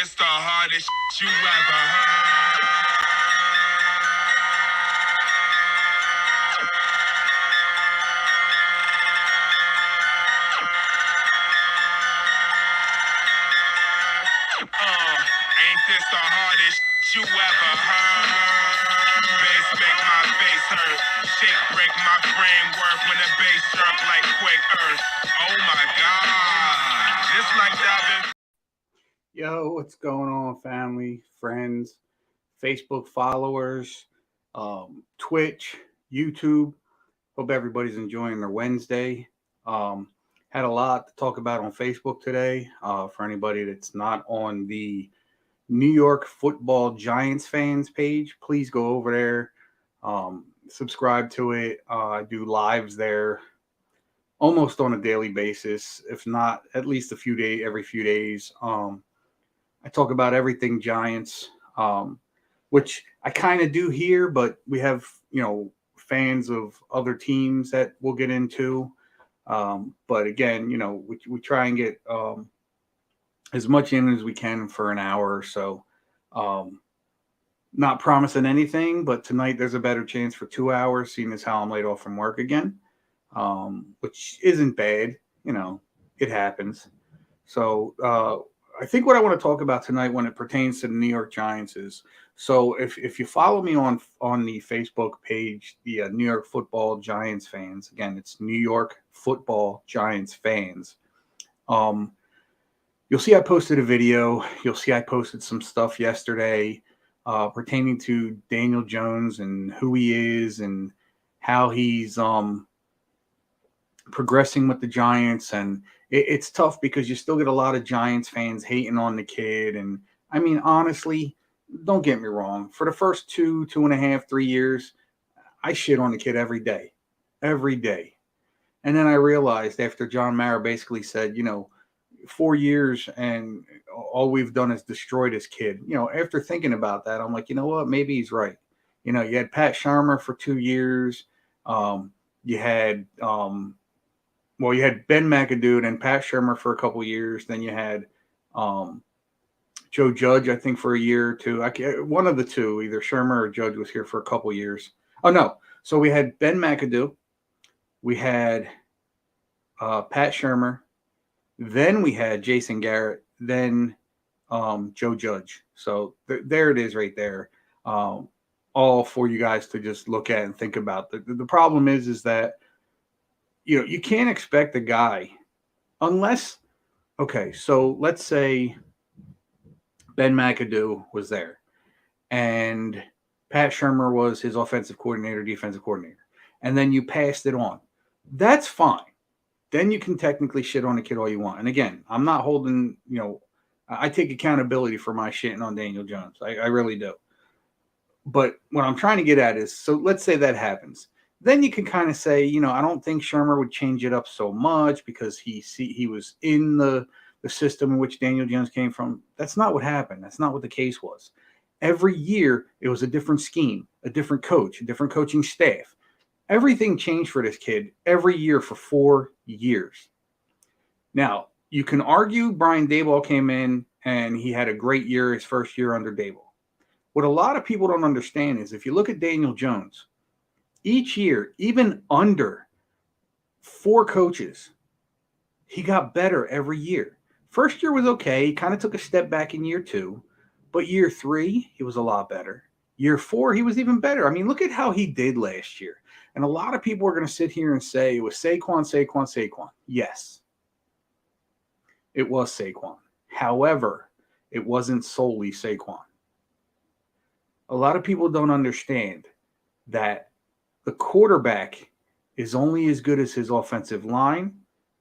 this the hardest you ever heard? Ain't this the hardest you ever heard? Bass make my face hurt. Shit break my framework when the bass jerk like quick earth. Oh my god. Just like that. Yo, what's going on, family, friends, Facebook followers, Twitch, YouTube? Hope everybody's enjoying their Wednesday. Had a lot to talk about on Facebook today. For anybody that's not on the New York Football Giants fans page, please go over there, subscribe to it. I do lives there almost on a daily basis, if not at least every few days. I talk about everything Giants, which I kind of do here, but we have, fans of other teams that we'll get into. But again, we try and get as much in as we can for an hour or so. Not promising anything, but tonight there's a better chance for 2 hours, seeing as how I'm laid off from work again, which isn't bad. It happens. So I think what I want to talk about tonight when it pertains to the New York Giants is, so if you follow me on the Facebook page, the New York Football Giants fans, again, it's New York Football Giants fans. You'll see I posted a video. You'll see I posted some stuff yesterday pertaining to Daniel Jones and who he is and how he's progressing with the Giants. And it's tough because you still get a lot of Giants fans hating on the kid. And I mean, honestly, don't get me wrong. For the first 2.5, 3 years, I shit on the kid every day. And then I realized after John Mara basically said, 4 years and all we've done is destroy this kid. After thinking about that, I'm like, you know what? Maybe he's right. You had Pat Sharmer for 2 years. You had Ben McAdoo and Pat Shermer for a couple years. Then you had Joe Judge, I think, for a year or two. One of the two, either Shermer or Judge, was here for a couple years. Oh, no. So we had Ben McAdoo. We had Pat Shermer. Then we had Jason Garrett. Then Joe Judge. So there it is right there. All for you guys to just look at and think about. The problem is that you can't expect a guy unless, okay, so let's say Ben McAdoo was there and Pat Shermer was his offensive coordinator, defensive coordinator, and then you passed it on. That's fine. Then you can technically shit on the kid all you want. And again, I'm not holding, I take accountability for my shitting on Daniel Jones. I really do. But what I'm trying to get at is, so let's say that happens. Then you can kind of say, I don't think Shermer would change it up so much because he was in the system in which Daniel Jones came from. That's not what happened. That's not what the case was. Every year, it was a different scheme, a different coach, a different coaching staff. Everything changed for this kid every year for 4 years. Now, you can argue Brian Daboll came in and he had a great year his first year under Daboll. What a lot of people don't understand is if you look at Daniel Jones, each year, even under 4 coaches, he got better every year. First year was okay. He kind of took a step back in year 2. But year 3, he was a lot better. Year 4, he was even better. I mean, look at how he did last year. And a lot of people are going to sit here and say it was Saquon. Yes, it was Saquon. However, it wasn't solely Saquon. A lot of people don't understand that the quarterback is only as good as his offensive line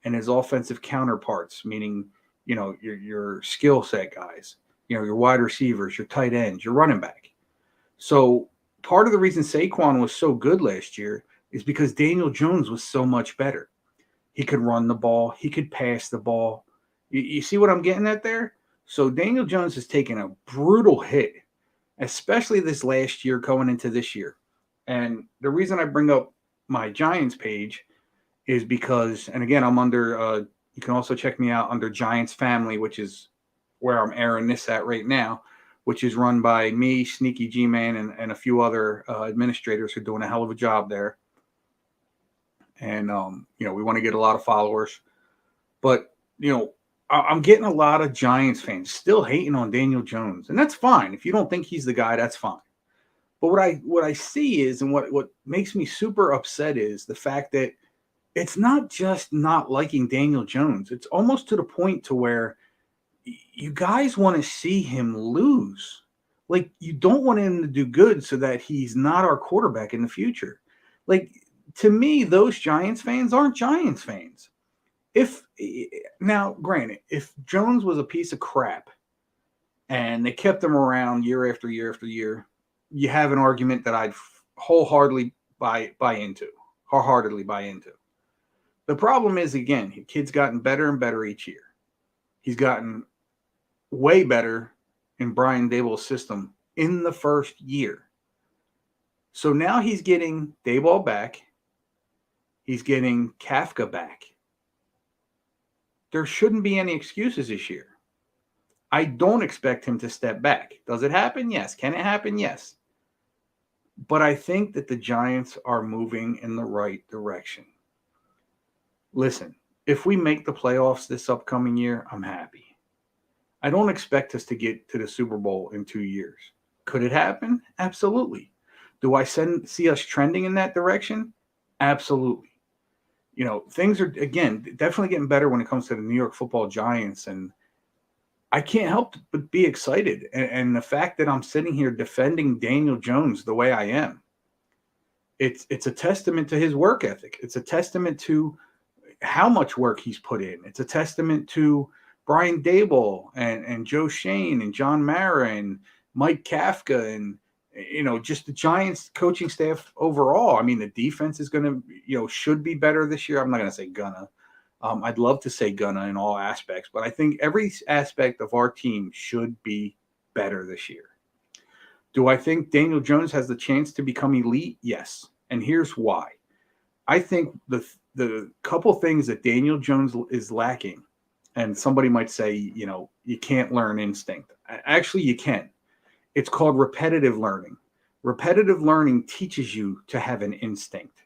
and his offensive counterparts, meaning, your skill set guys, your wide receivers, your tight ends, your running back. So part of the reason Saquon was so good last year is because Daniel Jones was so much better. He could run the ball. He could pass the ball. You see what I'm getting at there? So Daniel Jones has taken a brutal hit, especially this last year going into this year. And the reason I bring up my Giants page is because, and again, I'm under, you can also check me out under Giants Family, which is where I'm airing this at right now, which is run by me, Sneaky G Man, and a few other administrators who are doing a hell of a job there. And we want to get a lot of followers, but I'm getting a lot of Giants fans still hating on Daniel Jones, and that's fine. If you don't think he's the guy, that's fine. But what I see is, and what makes me super upset is the fact that it's not just not liking Daniel Jones. It's almost to the point to where you guys want to see him lose. Like, you don't want him to do good so that he's not our quarterback in the future. Like, to me, those Giants fans aren't Giants fans. Now, granted, if Jones was a piece of crap and they kept him around year after year after year, you have an argument that I'd wholeheartedly buy into. Wholeheartedly buy into. The problem is, again, the kid's gotten better and better each year. He's gotten way better in Brian Daboll's system in the first year. So now he's getting Daboll back. He's getting Kafka back. There shouldn't be any excuses this year. I don't expect him to step back. Does it happen? Yes. Can it happen? Yes. But I think that the Giants are moving in the right direction. Listen, if we make the playoffs this upcoming year, I'm happy. I don't expect us to get to the Super Bowl in 2 years. Could it happen? Absolutely. Do I see us trending in that direction? Absolutely. Things are, again, definitely getting better when it comes to the New York Football Giants, and I can't help but be excited. And the fact that I'm sitting here defending Daniel Jones the way I am, it's a testament to his work ethic. It's a testament to how much work he's put in. It's a testament to Brian Daboll and Joe Shane and John Mara and Mike Kafka and just the Giants coaching staff overall. I mean, the defense is going to should be better this year. I'm not going to say gonna. I'd love to say gonna in all aspects, but I think every aspect of our team should be better this year. Do I think Daniel Jones has the chance to become elite? Yes, and here's why. I think the couple things that Daniel Jones is lacking. And somebody might say, you can't learn instinct. Actually, you can. It's called repetitive learning. Repetitive learning teaches you to have an instinct.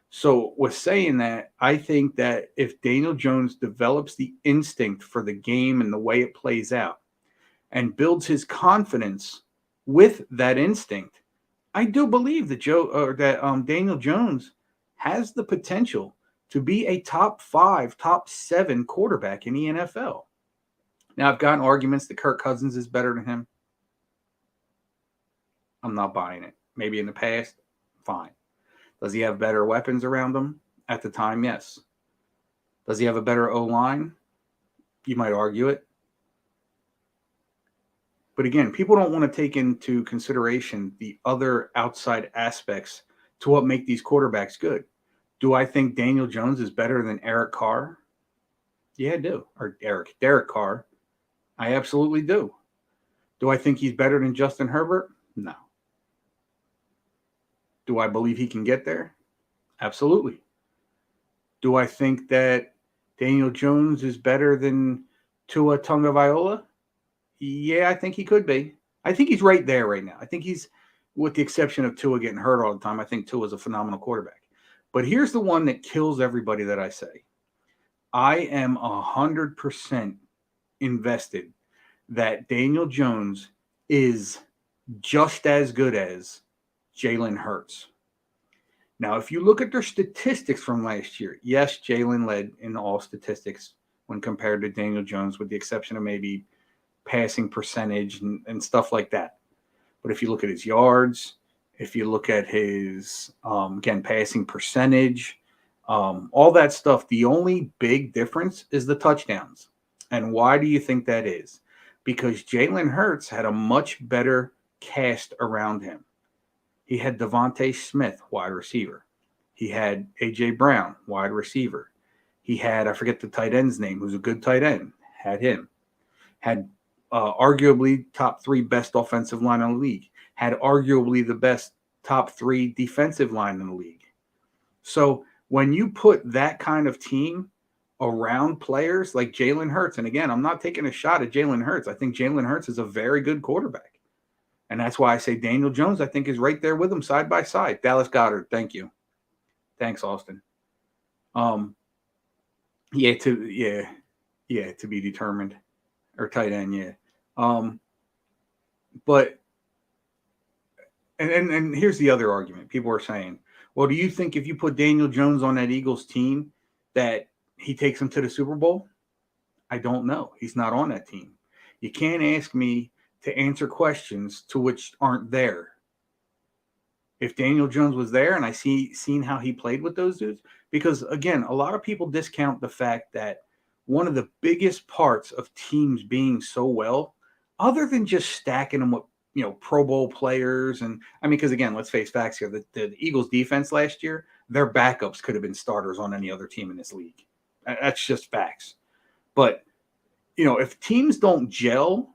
So with saying that, I think that if Daniel Jones develops the instinct for the game and the way it plays out and builds his confidence with that instinct, I do believe that Daniel Jones has the potential to be a top 5, top 7 quarterback in the NFL. Now, I've gotten arguments that Kirk Cousins is better than him. I'm not buying it. Maybe in the past, fine. Does he have better weapons around him? At the time, yes. Does he have a better O-line? You might argue it. But again, people don't want to take into consideration the other outside aspects to what make these quarterbacks good. Do I think Daniel Jones is better than Eric Carr? Yeah, I do. Or Derek Carr. I absolutely do. Do I think he's better than Justin Herbert? No. Do I believe he can get there? Absolutely. Do I think that Daniel Jones is better than Tua Tagovailoa? Yeah, I think he could be. I think he's right there right now. I think he's, with the exception of Tua getting hurt all the time, I think Tua is a phenomenal quarterback. But here's the one that kills everybody that I say. I am 100% invested that Daniel Jones is just as good as Jalen Hurts. Now, if you look at their statistics from last year, yes, Jalen led in all statistics when compared to Daniel Jones, with the exception of maybe passing percentage and stuff like that. But if you look at his yards, if you look at his, again, passing percentage, all that stuff, the only big difference is the touchdowns. And why do you think that is? Because Jalen Hurts had a much better cast around him. He had Devontae Smith, wide receiver. He had A.J. Brown, wide receiver. He had, I forget the tight end's name, who's a good tight end, had him. Had arguably top 3 best offensive line in the league. Had arguably the best top 3 defensive line in the league. So when you put that kind of team around players like Jalen Hurts. And again, I'm not taking a shot at Jalen Hurts. I think Jalen Hurts is a very good quarterback. And that's why I say Daniel Jones, I think, is right there with him side by side. Dallas Goedert, thank you. Thanks, Austin. Um, to be determined. Or tight end, yeah. Um, but and here's the other argument. People are saying, well, do you think if you put Daniel Jones on that Eagles team that he takes them to the Super Bowl? I don't know. He's not on that team. You can't ask me to answer questions to which aren't there. If Daniel Jones was there and I seen how he played with those dudes, because again, a lot of people discount the fact that one of the biggest parts of teams being so well, other than just stacking them with Pro Bowl players, and I mean, because again, let's face facts here: the Eagles' defense last year, their backups could have been starters on any other team in this league. That's just facts. But if teams don't gel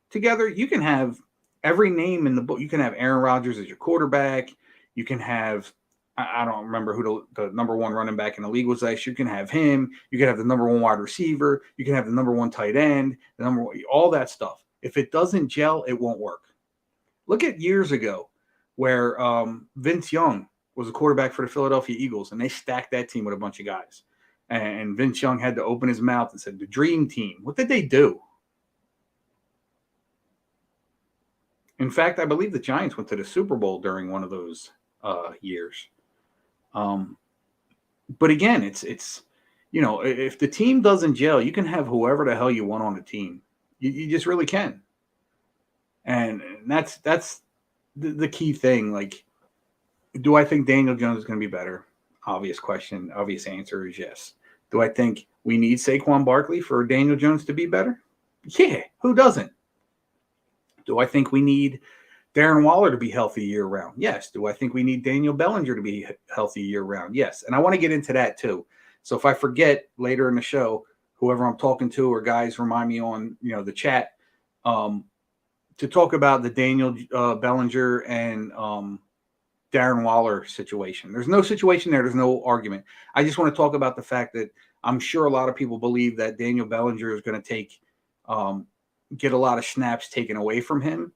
together, you can have every name in the book. You can have Aaron Rodgers as your quarterback. You can have, I don't remember who the number one running back in the league was last year. You can have him. You can have the number one wide receiver. You can have the number one tight end, all that stuff. If it doesn't gel, it won't work. Look at years ago where Vince Young was a quarterback for the Philadelphia Eagles, and they stacked that team with a bunch of guys. And Vince Young had to open his mouth and said, the dream team. What did they do? In fact, I believe the Giants went to the Super Bowl during one of those years. But again, it's if the team doesn't gel, you can have whoever the hell you want on the team. You just really can. And that's the key thing. Like, do I think Daniel Jones is going to be better? Obvious question. Obvious answer is yes. Do I think we need Saquon Barkley for Daniel Jones to be better? Yeah, who doesn't? Do I think we need Darren Waller to be healthy year round? Yes. Do I think we need Daniel Bellinger to be healthy year round? Yes. And I want to get into that too. So if I forget later in the show, whoever I'm talking to or guys remind me on the chat to talk about the Daniel Bellinger and Darren Waller situation. There's no situation there. There's no argument. I just want to talk about the fact that I'm sure a lot of people believe that Daniel Bellinger is going to get a lot of snaps taken away from him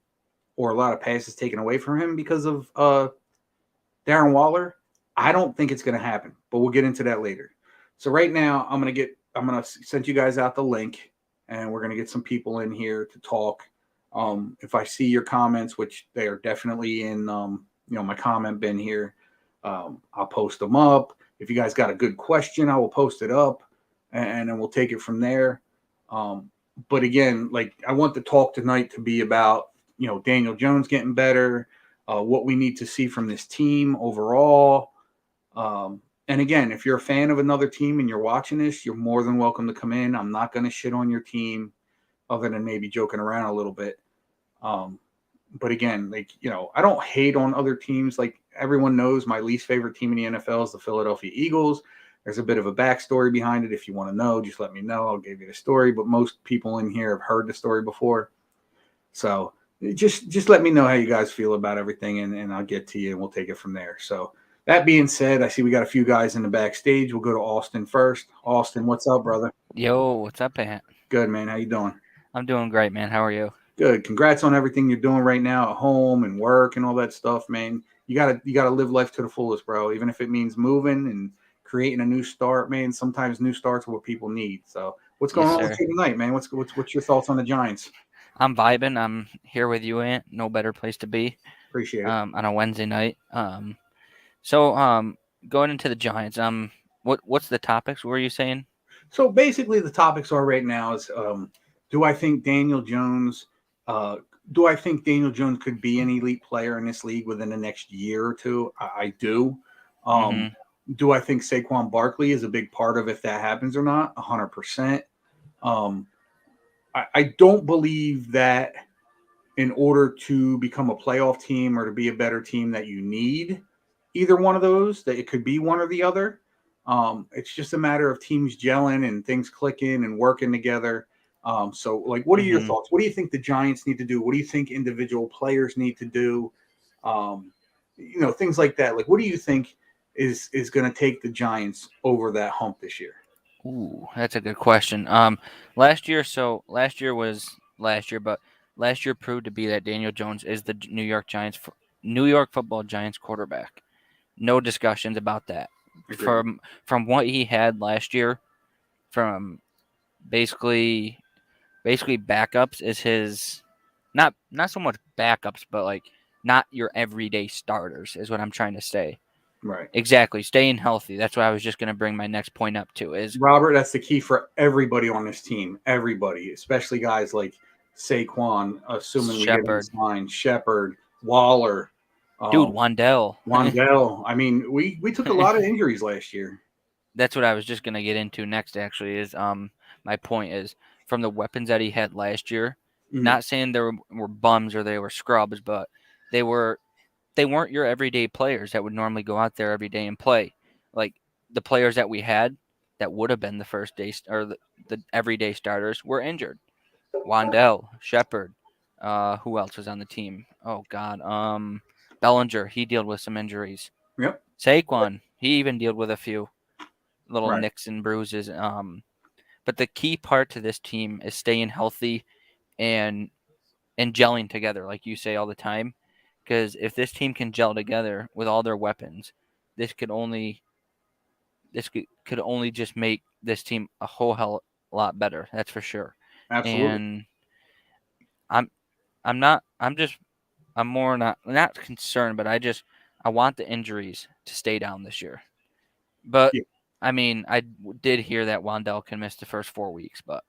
or a lot of passes taken away from him because of Darren Waller. I don't think it's going to happen, but we'll get into that later. So right now I'm going to send you guys out the link and we're going to get some people in here to talk. If I see your comments, which they are definitely in, my comment bin here, I'll post them up. If you guys got a good question, I will post it up and then we'll take it from there. But again, like I want the talk tonight to be about, Daniel Jones getting better, what we need to see from this team overall. And again, if you're a fan of another team and you're watching this, you're more than welcome to come in. I'm not going to shit on your team other than maybe joking around a little bit. But again, I don't hate on other teams. Like everyone knows my least favorite team in the NFL is the Philadelphia Eagles. There's a bit of a backstory behind it. If you want to know, just let me know. I'll give you the story. But most people in here have heard the story before. So just let me know how you guys feel about everything, and I'll get to you, and we'll take it from there. So that being said, I see we got a few guys in the backstage. We'll go to Austin first. Austin, what's up, brother? Yo, what's up, Ant? Good, man. How you doing? I'm doing great, man. How are you? Good. Congrats on everything you're doing right now at home and work and all that stuff, man. You gotta live life to the fullest, bro. Even if it means moving and creating a new start, man. Sometimes new starts are what people need. So what's going on with you tonight, man? What's your thoughts on the Giants? I'm vibing. I'm here with you, Ant. No better place to be. Appreciate it. On a Wednesday night. So going into the Giants. What's the topics? What were you saying? So basically, the topics are right now is do I think Daniel Jones could be an elite player in this league within the next year or two? I do. Do I think Saquon Barkley is a big part of if that happens or not? 100%. I don't believe that in order to become a playoff team or to be a better team that you need either one of those, that it could be one or the other. It's just a matter of teams gelling and things clicking and working together. So, like, what are your thoughts? What do you think the Giants need to do? What do you think individual players need to do? Things like that. Like, what do you think is going to take the Giants over that hump this year? Ooh, that's a good question. Last year, but last year proved to be that Daniel Jones is the New York Football Giants quarterback. No discussions about that. Agreed. From what he had last year, from basically backups is his, not so much backups, but like not your everyday starters is what I'm trying to say. Right. Exactly, staying healthy. That's what I was just going to bring my next point up to is Robert, that's the key for everybody on this team. Everybody, especially guys like Saquon, assuming we get him Shepard. signed, Shepard, Waller, Dude, um, Wandell. Wandell. I mean, we took a lot of injuries last year. That's what I was just gonna get into next. Actually, is my point is from the weapons that he had last year. Mhm. Not saying they were bums or they were scrubs, but they weren't your everyday players that would normally go out there every day and play. Like the players that we had that would have been the first day or the everyday starters were injured. Wandell, Shepard, who else was on the team? Oh God, Bellinger. He dealt with some injuries. Yep. Saquon, he even dealt with a few little Right. nicks and bruises. But the key part to this team is staying healthy and gelling together, like you say all the time. Because if this team can gel together with all their weapons, this could only just make this team a whole hell lot better. That's for sure. Absolutely. And I'm I'm not I'm just I'm more not concerned, but I want the injuries to stay down this year. But Yeah. I mean, did hear that Wandell can miss the first 4 weeks, but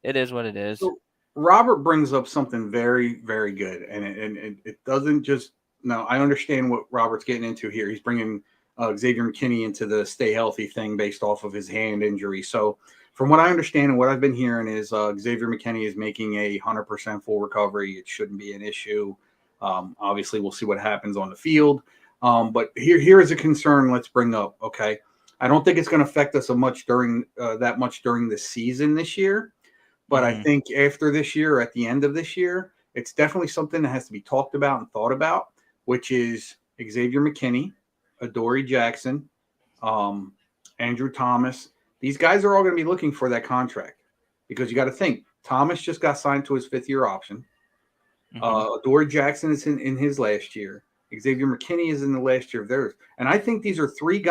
it is what it is. So Robert brings up something very, very good, and it doesn't just. No, I understand what Robert's getting into here. He's bringing Xavier McKinney into the stay healthy thing based off of his hand injury. So, from what I understand and what I've been hearing is Xavier McKinney is making 100% full recovery. It shouldn't be an issue. Obviously, we'll see what happens on the field. But here is a concern. Let's bring up. Okay, I don't think it's going to affect us that much during the season this year. But I Hmm. think after this year, or at the end of this year, it's definitely something that has to be talked about and thought about, which is Xavier McKinney, Adoree Jackson, um, Andrew Thomas. These guys are all going to be looking for that contract because you got to think Thomas just got signed to his 5th-year option. Hmm. Adoree Jackson is in his last year. Xavier McKinney is in the last year of theirs. And I think these are three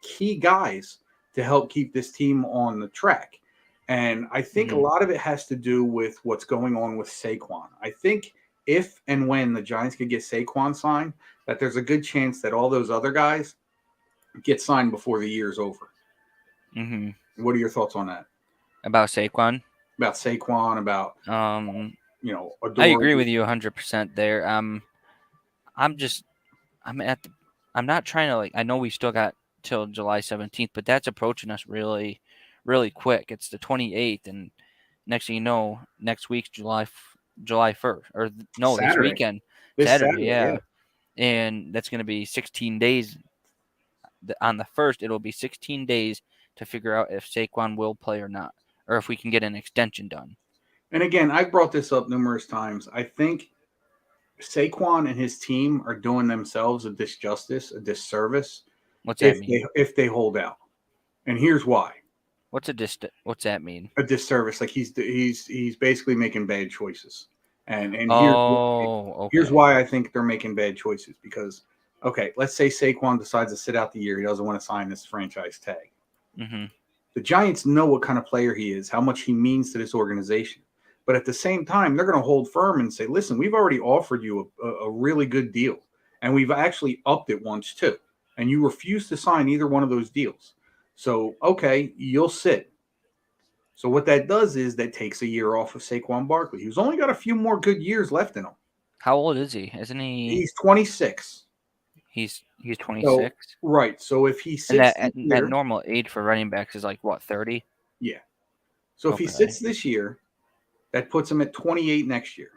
key guys to help keep this team on the track. And I think a Hmm. lot of it has to do with what's going on with Saquon. I think if and when the Giants could get Saquon signed, that there's a good chance that all those other guys get signed before the year's over. Hmm. What are your thoughts on that? About Saquon, About Saquon, about um, I Adoree? agree with you 100% there. I'm just I'm at the, I'm not trying to I know we still got till July 17th, but that's approaching us really, really quick. It's the 28th, and next thing you know, next week's July 1st, or no, this Saturday. weekend, This Saturday, Saturday, yeah. yeah, and that's gonna be 16 days. On the first, it'll be 16 days to figure out if Saquon will play or not, or if we can get an extension done. And again, I've brought this up numerous times. I think Saquon and his team are doing themselves a disservice What's that mean? if they hold out. And here's why: What's that mean? a disservice. Like he's basically making bad choices. And Oh, here's okay. why I think they're making bad choices because okay, let's say Saquon decides to sit out the year. He doesn't want to sign this franchise tag. Mm-hmm. The Giants know what kind of player he is, how much he means to this organization. But at the same time, they're going to hold firm and say, listen, we've already offered you a really good deal. And we've actually upped it once too. And you refuse to sign either one of those deals. So, okay, you'll sit. So what that does is that takes a year off of Saquon Barkley, who's only got a few more good years left in him. How old is he? Isn't he? He's 26. He's So, 26, right. So if he and sits that this that year, normal age for running backs is like what, 30? yeah. So if he Okay. sits this year, that puts him at 28 next year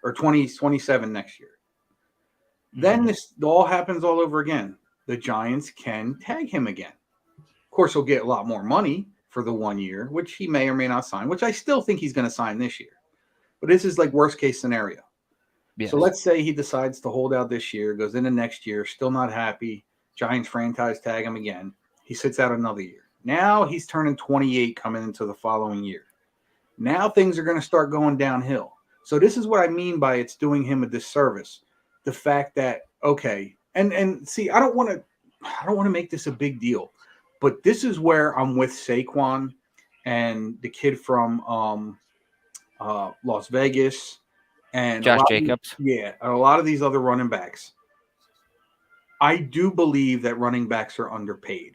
or 27 next year. Then Mm-hmm. this all happens all over again. The Giants can tag him again. Of course, he'll get a lot more money for the 1 year, which he may or may not sign, which I still think he's going to sign this year. But this is like worst case scenario. So Yes. let's say he decides to hold out this year, goes into next year, still not happy. Giants franchise tag him again. He sits out another year. Now he's turning 28 coming into the following year. Now things are going to start going downhill. So this is what I mean by it's doing him a disservice. The fact that, okay, and see, I don't want to make this a big deal, but this is where I'm with Saquon and the kid from Las Vegas and Josh Jacobs. a lot of these other running backs. I do believe that running backs are underpaid.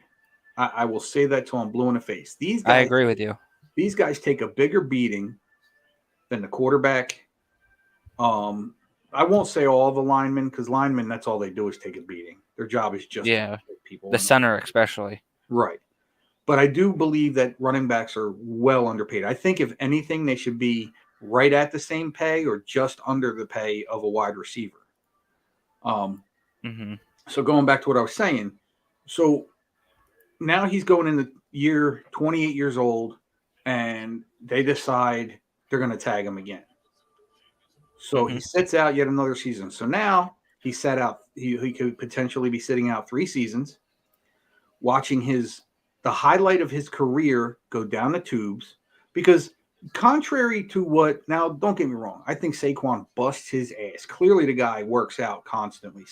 I will say that till I'm blue in the face. These guys, I agree with you. These guys take a bigger beating than the quarterback. I won't say all the linemen, because linemen, that's all they do is take a beating. Their job is just to hit people. The center especially. Right. But I do believe that running backs are well underpaid. I think if anything, they should be right at the same pay or just under the pay of a wide receiver. So going back to what I was saying, so now he's going in the year 28 years old, and they decide they're going to tag him again. So he sits out yet another season. So now he sat out. He could potentially be sitting out 3 seasons, watching the highlight of his career go down the tubes. Because contrary to what, now don't get me wrong, I think Saquon busts his ass. Clearly the guy works out constantly,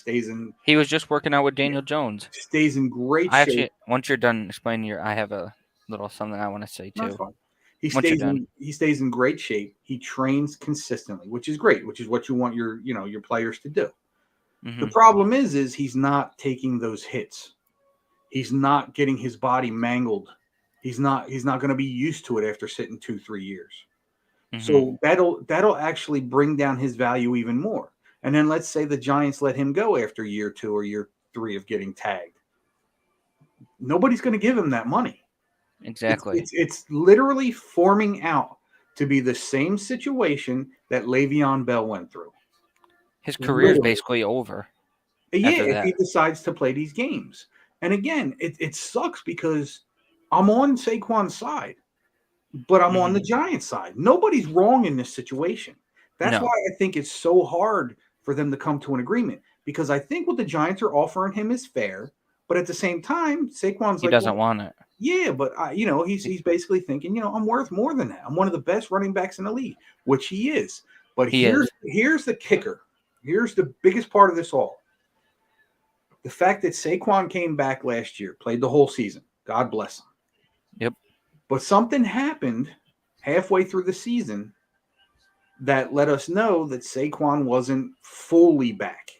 He was just working out with Daniel Jones. Stays in great shape. Actually, once you're done explaining I have a little something I want to say too. That's fine. He stays in great shape. He trains consistently, which is great, which is what you want your players to do. The problem is he's not taking those hits. He's not getting his body mangled. He's not going to be used to it after sitting 2-3 years. So that'll actually bring down his value even more. And then let's say the Giants let him go after year 2 or year 3 of getting tagged. Nobody's going to give him that money. Exactly. It's literally forming out to be the same situation that Le'Veon Bell went through. His career is basically over. Yeah, if he decides to play these games. And again, it sucks because I'm on Saquon's side, but I'm on the Giants side. Nobody's wrong in this situation. That's why I think it's so hard for them to come to an agreement, because I think what the Giants are offering him is fair, but at the same time, Saquon's he doesn't want it. Yeah, but he's basically thinking, I'm worth more than that. I'm one of the best running backs in the league, which he is. But here's the kicker. Here's the biggest part of this all. The fact that Saquon came back last year, played the whole season. God bless him. Yep. But something happened halfway through the season that let us know that Saquon wasn't fully back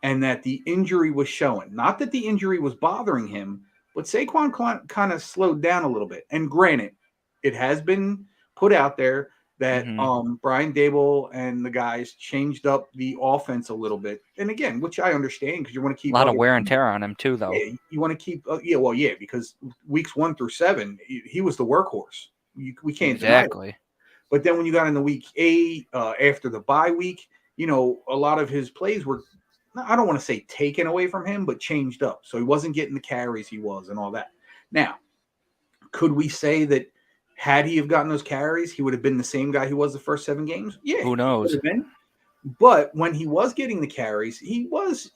and that the injury was showing. Not that the injury was bothering him, but Saquon kind of slowed down a little bit. And granted, it has been put out there that Brian Daboll and the guys changed up the offense a little bit. And again, which I understand, because you want to keep a lot of wear and tear on him too, though. Yeah, you want to keep because weeks 1 through 7, he was the workhorse. We can't exactly. deny it. But then when you got into week 8, after the bye week, a lot of his plays were, I don't want to say taken away from him, but changed up. So he wasn't getting the carries he was and all that. Now, could we say that had he have gotten those carries, he would have been the same guy he was the first 7 games? Yeah. Who knows? But when he was getting the carries, he was,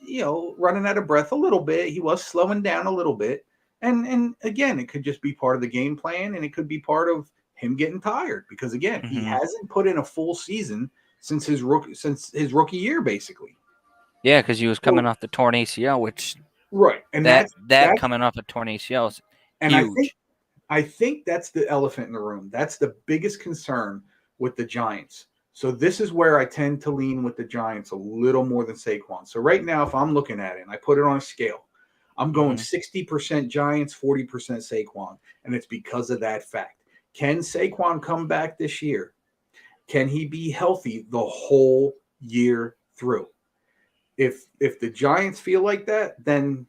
running out of breath a little bit. He was slowing down a little bit. And again, it could just be part of the game plan, and it could be part of him getting tired, because again, he hasn't put in a full season since his rookie year, basically. Yeah, because he was coming off the torn ACL, which and that coming off a torn ACL is huge. I think that's the elephant in the room. That's the biggest concern with the Giants. So this is where I tend to lean with the Giants a little more than Saquon. So right now, if I'm looking at it and I put it on a scale, I'm going 60% Giants, 40% Saquon, and it's because of that fact. Can Saquon come back this year? Can he be healthy the whole year through? If the Giants feel like that, then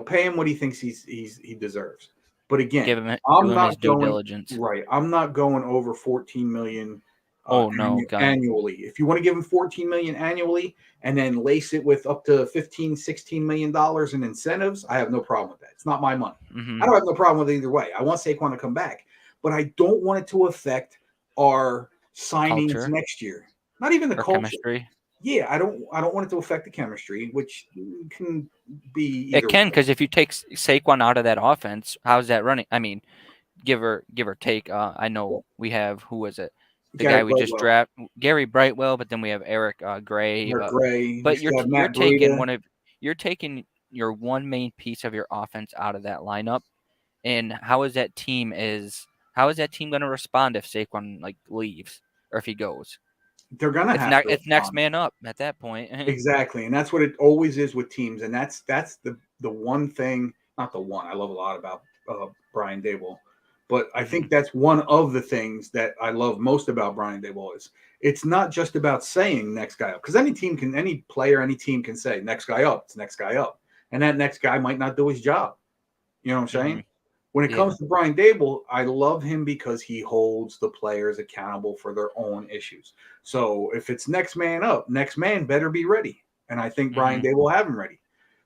pay him what he thinks he deserves. But again, I'm not going diligence. Right. I'm not going over $14 million annually. If you want to give him $14 million annually and then lace it with up to $15-16 million in incentives, I have no problem with that. It's not my money. I don't have no problem with it either way. I want Saquon to come back, but I don't want it to affect our signings next year. Not even the culture. Chemistry. Yeah, I don't want it to affect the chemistry, which can be It either can, way. because if you take Saquon out of that offense, how's that running? I mean, give or take. I know we have, who was it? The Gary guy we just Brightwell, draft, Gary Brightwell, but then we have Eric Gray. Mark Gray. You But still have you're Matt taking Breida. you're taking your one main piece of your offense out of that lineup, and how is that team going to respond if Saquon like leaves or if he goes? They're gonna It's have not to it's next respond. man up at that point. Exactly, and that's what it always is with teams, and that's the one thing. Not the one I love a lot about Brian Dable, but I Hmm. think that's one of the things that I love most about Brian Dable is it's not just about saying next guy up, because any player, any team can say next guy up, it's next guy up, and that next guy might not do his job. You know what I'm Hmm. saying? When it Yeah. comes to Brian Dable, I love him because he holds the players accountable for their own issues. So if it's next man up, next man better be ready. And I think Brian Hmm. Dable will have him ready.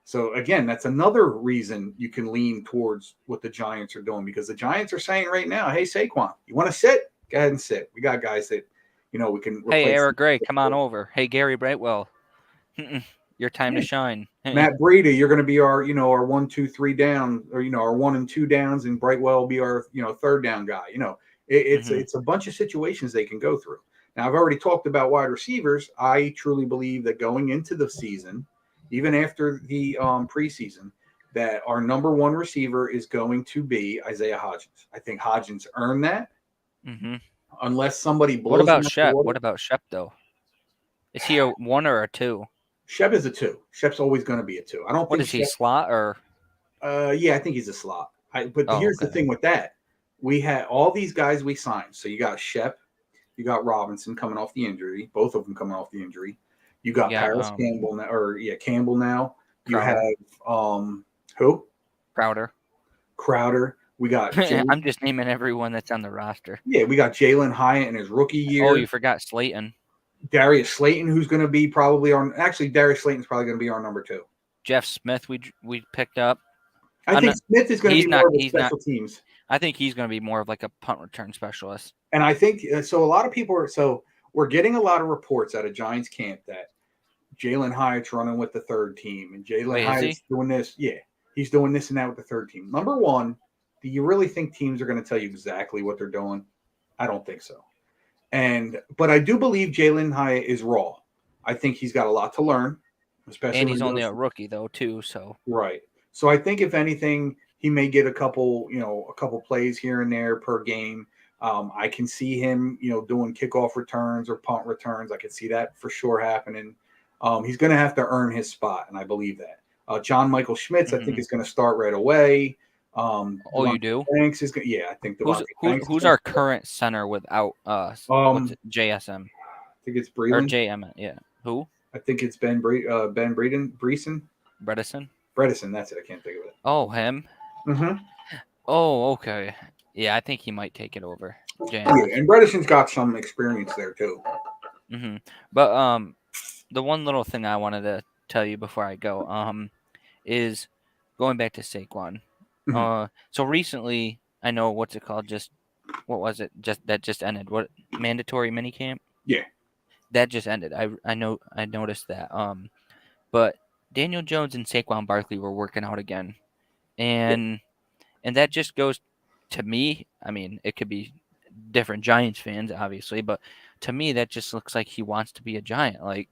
So again, that's another reason you can lean towards what the Giants are doing, because the Giants are saying right now, hey Saquon, you want to sit? Go ahead and sit. We got guys that we can Hey, replace. Eric Gray, come on over. Hey, Gary Brightwell, your time to Yeah. shine. Matt Breida, you're going to be our, our 1, 2, 3 down, or our 1 and 2 downs, and Brightwell will be our, third down guy. Hmm. It's a bunch of situations they can go through. Now, I've already talked about wide receivers. I truly believe that going into the season, even after the preseason, that our number one receiver is going to be Isaiah Hodgins. I think Hodgins earned that, Hmm. unless somebody What blows him about out the Shep? water. What about Shep though? Is he a one or a two? Shep is a two. Shep's always going to be a two. I don't What think is he, Shep. slot or? Yeah, I think he's a slot. But Oh, here's the okay. thing with that: we had all these guys we signed. So you got Shep, you got Robinson coming off the injury, both of them coming off the injury. You got Yeah, Paris Campbell now, or yeah, Campbell now. You have Crowder. who? Crowder. Crowder. We got I'm just naming everyone that's on the roster. we got Jalen Hyatt in his rookie Oh, year. you forgot Slayton. Darius Slayton, who's going to be probably Darius Slayton's probably going to be our number two. Jeff Smith, we picked up. I I'm think not. Smith is going to He's be not. more of a He's not. special teams. I think he's going to be more of like a punt return specialist. And I think so. A lot of people are we're getting a lot of reports out of Giants camp that Jalen Hyatt's running with the third team, and Jalen Wait, is he? Hyatt's doing this. Yeah, he's doing this and that with the third team. Number one, do you really think teams are going to tell you exactly what they're doing? I don't think so. But I do believe Jalen Hyatt is raw. I think he's got a lot to learn, especially And when he's he only goes a rookie though, too. So. right. So I think if anything, he may get a couple plays here and there per game. I can see him, doing kickoff returns or punt returns. I can see that for sure happening. He's going to have to earn his spot, and I believe that. John Michael Schmitz, I think, Hmm. is going to start right away. Oh, you Devontae do? Banks is going. Yeah, I think Who's Devontae Banks is who's going our to start. current center without what's it? JSM I think it's or Breland. JM? Yeah. Who? I think it's Ben Breeden, Bredesen? Bredesen. That's it. I can't think of it. Oh, him. Mm-hmm. Oh, okay. Yeah, I think he might take it over Yeah, JMS. and Bredesen's got some experience there too. Hmm. But the one little thing I wanted to tell you before I go is going back to Saquon. Mhm. So recently, I know what's it called? Just what was it? Just ended. What mandatory minicamp? Yeah. That just ended. I know I noticed that. But Daniel Jones and Saquon Barkley were working out again, Yeah. and that just goes to me. I mean, it could be different Giants fans, obviously, but to me, that just looks like he wants to be a Giant. Like,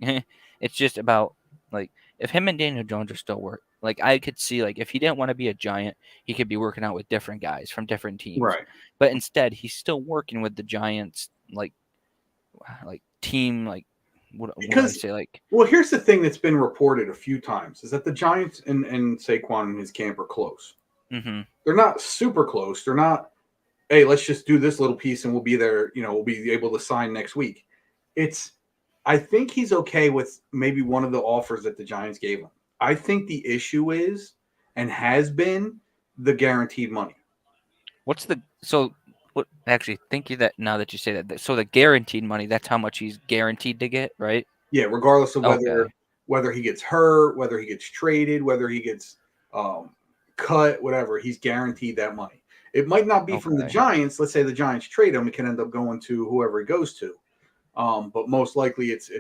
it's just about like if him and Daniel Jones are still like I could see like if he didn't want to be a Giant, he could be working out with different guys from different teams. Right. But instead, he's still working with the Giants, like team, like what do I Because say, like. well, here's the thing that's been reported a few times is that the Giants and Saquon and his camp are close. Hmm. They're not super close. They're not, hey, let's just do this little piece and we'll be there, we'll be able to sign next week. It's I think he's okay with maybe one of the offers that the Giants gave him. I think the issue is and has been the guaranteed money. What's the so? What actually? Think you that now that you say that? So the guaranteed money, that's how much he's guaranteed to get, right? Yeah, regardless of Okay. whether he gets hurt, whether he gets traded, whether he gets um, cut, whatever, he's guaranteed that money. It might not be from the Okay. Giants. Let's say the Giants trade him; it can end up going to whoever he goes to. But most likely, it's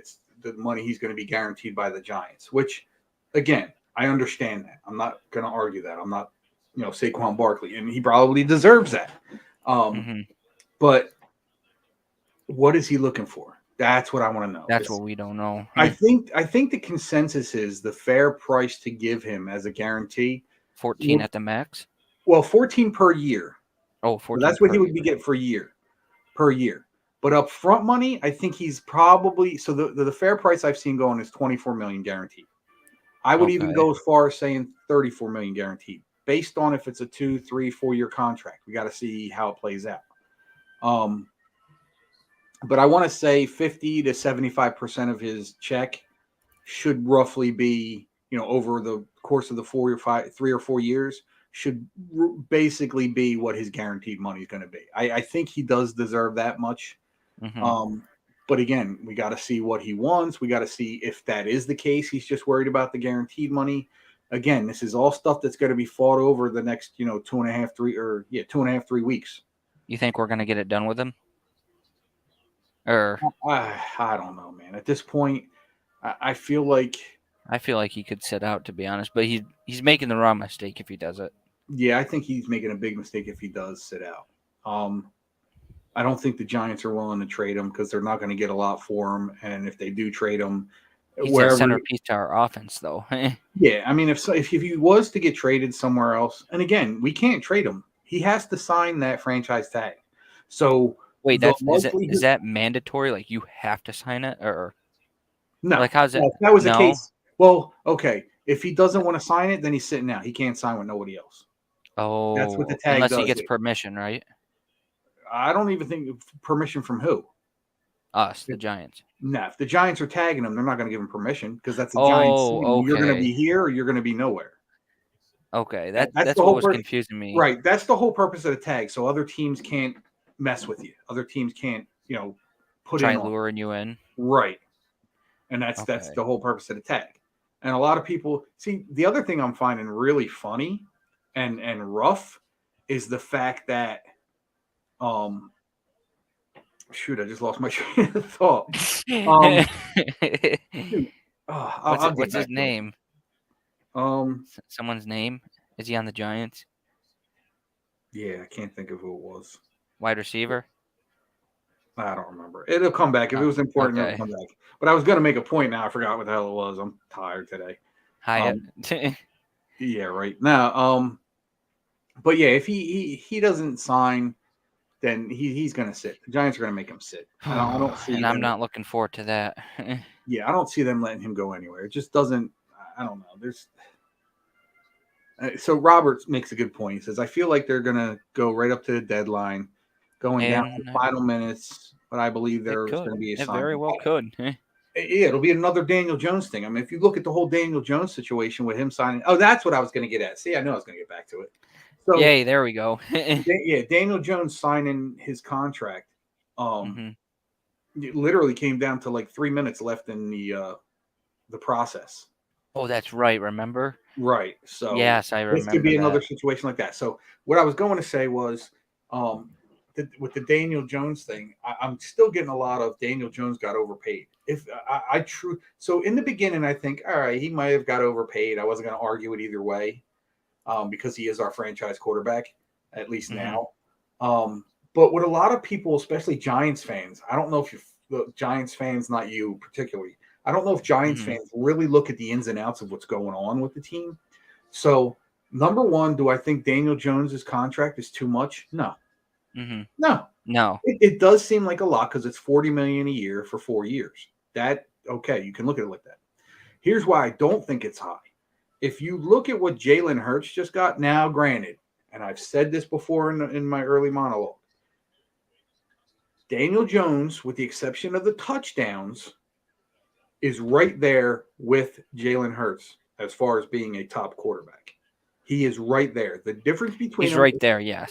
the money he's going to be guaranteed by the Giants, which, again, I understand that. I'm not going to argue that. I'm not, Saquon Barkley, and he probably deserves that. But what is he looking for? That's what I want to know. That's what we don't know. I think the consensus is the fair price to give him as a guarantee. 14 at the max? Well, 14 per year. Oh, 14 So that's what he would year. be getting per year. But upfront money, I think he's probably so the fair price I've seen going is 24 million guaranteed. I would even go as far as saying 34 million guaranteed, based on if it's a 2, 3, 4 year contract. We got to see how it plays out. But I want to say 50 to 75% of his check should roughly be, over the course of the 3 or 4 years, should basically be what his guaranteed money is going to be. I think he does deserve that much. But again, we got to see what he wants. We got to see if that is the case. He's just worried about the guaranteed money. Again, this is all stuff that's going to be fought over the next, 2.5, 3 weeks. You think we're going to get it done with him? Or I don't know, man. At this point, I feel like he could sit out, to be honest. But he's making the wrong mistake if he does it. Yeah, I think he's making a big mistake if he does sit out. I don't think the Giants are willing to trade him because they're not going to get a lot for him. And if they do trade him, he's a centerpiece to our offense, though. Yeah, I mean, if he was to get traded somewhere else, and again, we can't trade him. He has to sign that franchise tag. So wait, is that mandatory? Like you have to sign it, or no? Like how's it? If that was the case. Well, okay. If he doesn't want to sign it, then he's sitting out. He can't sign with nobody else. Oh, that's what the tag unless does. He gets permission, right? I don't even think permission from who? Us, the Giants. No, if the Giants are tagging him, they're not going to give him permission because that's a Giants team. Okay. You're going to be here or you're going to be nowhere. Okay, that's what was confusing me. Right, that's the whole purpose of the tag. So other teams can't mess with you. Other teams can't, try luring you in. Right, and that's the whole purpose of the tag. And a lot of people see the other thing I'm finding really funny and rough is the fact that shoot, I just lost my train of thought. What's his name? Someone's name? Is he on the Giants? Yeah, I can't think of who it was. Wide receiver? I don't remember. It'll come back. If it was important, it'll come back. But I was going to make a point now. I forgot what the hell it was. I'm tired today. Hyatt. Yeah, right. Now, but yeah, if he doesn't sign, then he's going to sit. The Giants are going to make him sit. I don't see. And I'm not looking forward to that. Yeah, I don't see them letting him go anywhere. It just doesn't. I don't know. So Roberts makes a good point. He says, I feel like they're going to go right up to the deadline, going down to final minutes, but I believe there's going to be a sign. It very well could. Yeah, it'll be another Daniel Jones thing. I mean, if you look at the whole Daniel Jones situation with him signing, that's what I was going to get at. See, I know I was going to get back to it. So, yay, there we go. Yeah, Daniel Jones signing his contract. It literally came down to like 3 minutes left in the process. Oh, that's right. Remember? Right. So yes, I remember. This could be another situation like that. So what I was going to say was, with the Daniel Jones thing, I'm still getting a lot of Daniel Jones got overpaid. If so in the beginning, I think, all right, he might have got overpaid. I wasn't going to argue it either way, because he is our franchise quarterback, at least now. But what a lot of people, especially Giants fans, I don't know if the Giants fans, not you particularly, I don't know if Giants fans really look at the ins and outs of what's going on with the team. So, number one, do I think Daniel Jones's contract is too much? No. No. It does seem like a lot because it's $40 million a year for 4 years. You can look at it like that. Here's why I don't think it's high. If you look at what Jalen Hurts just got, now granted, and I've said this before in my early monologue, Daniel Jones, with the exception of the touchdowns, is right there with Jalen Hurts as far as being a top quarterback. He is right there. The difference between He's right there, yes.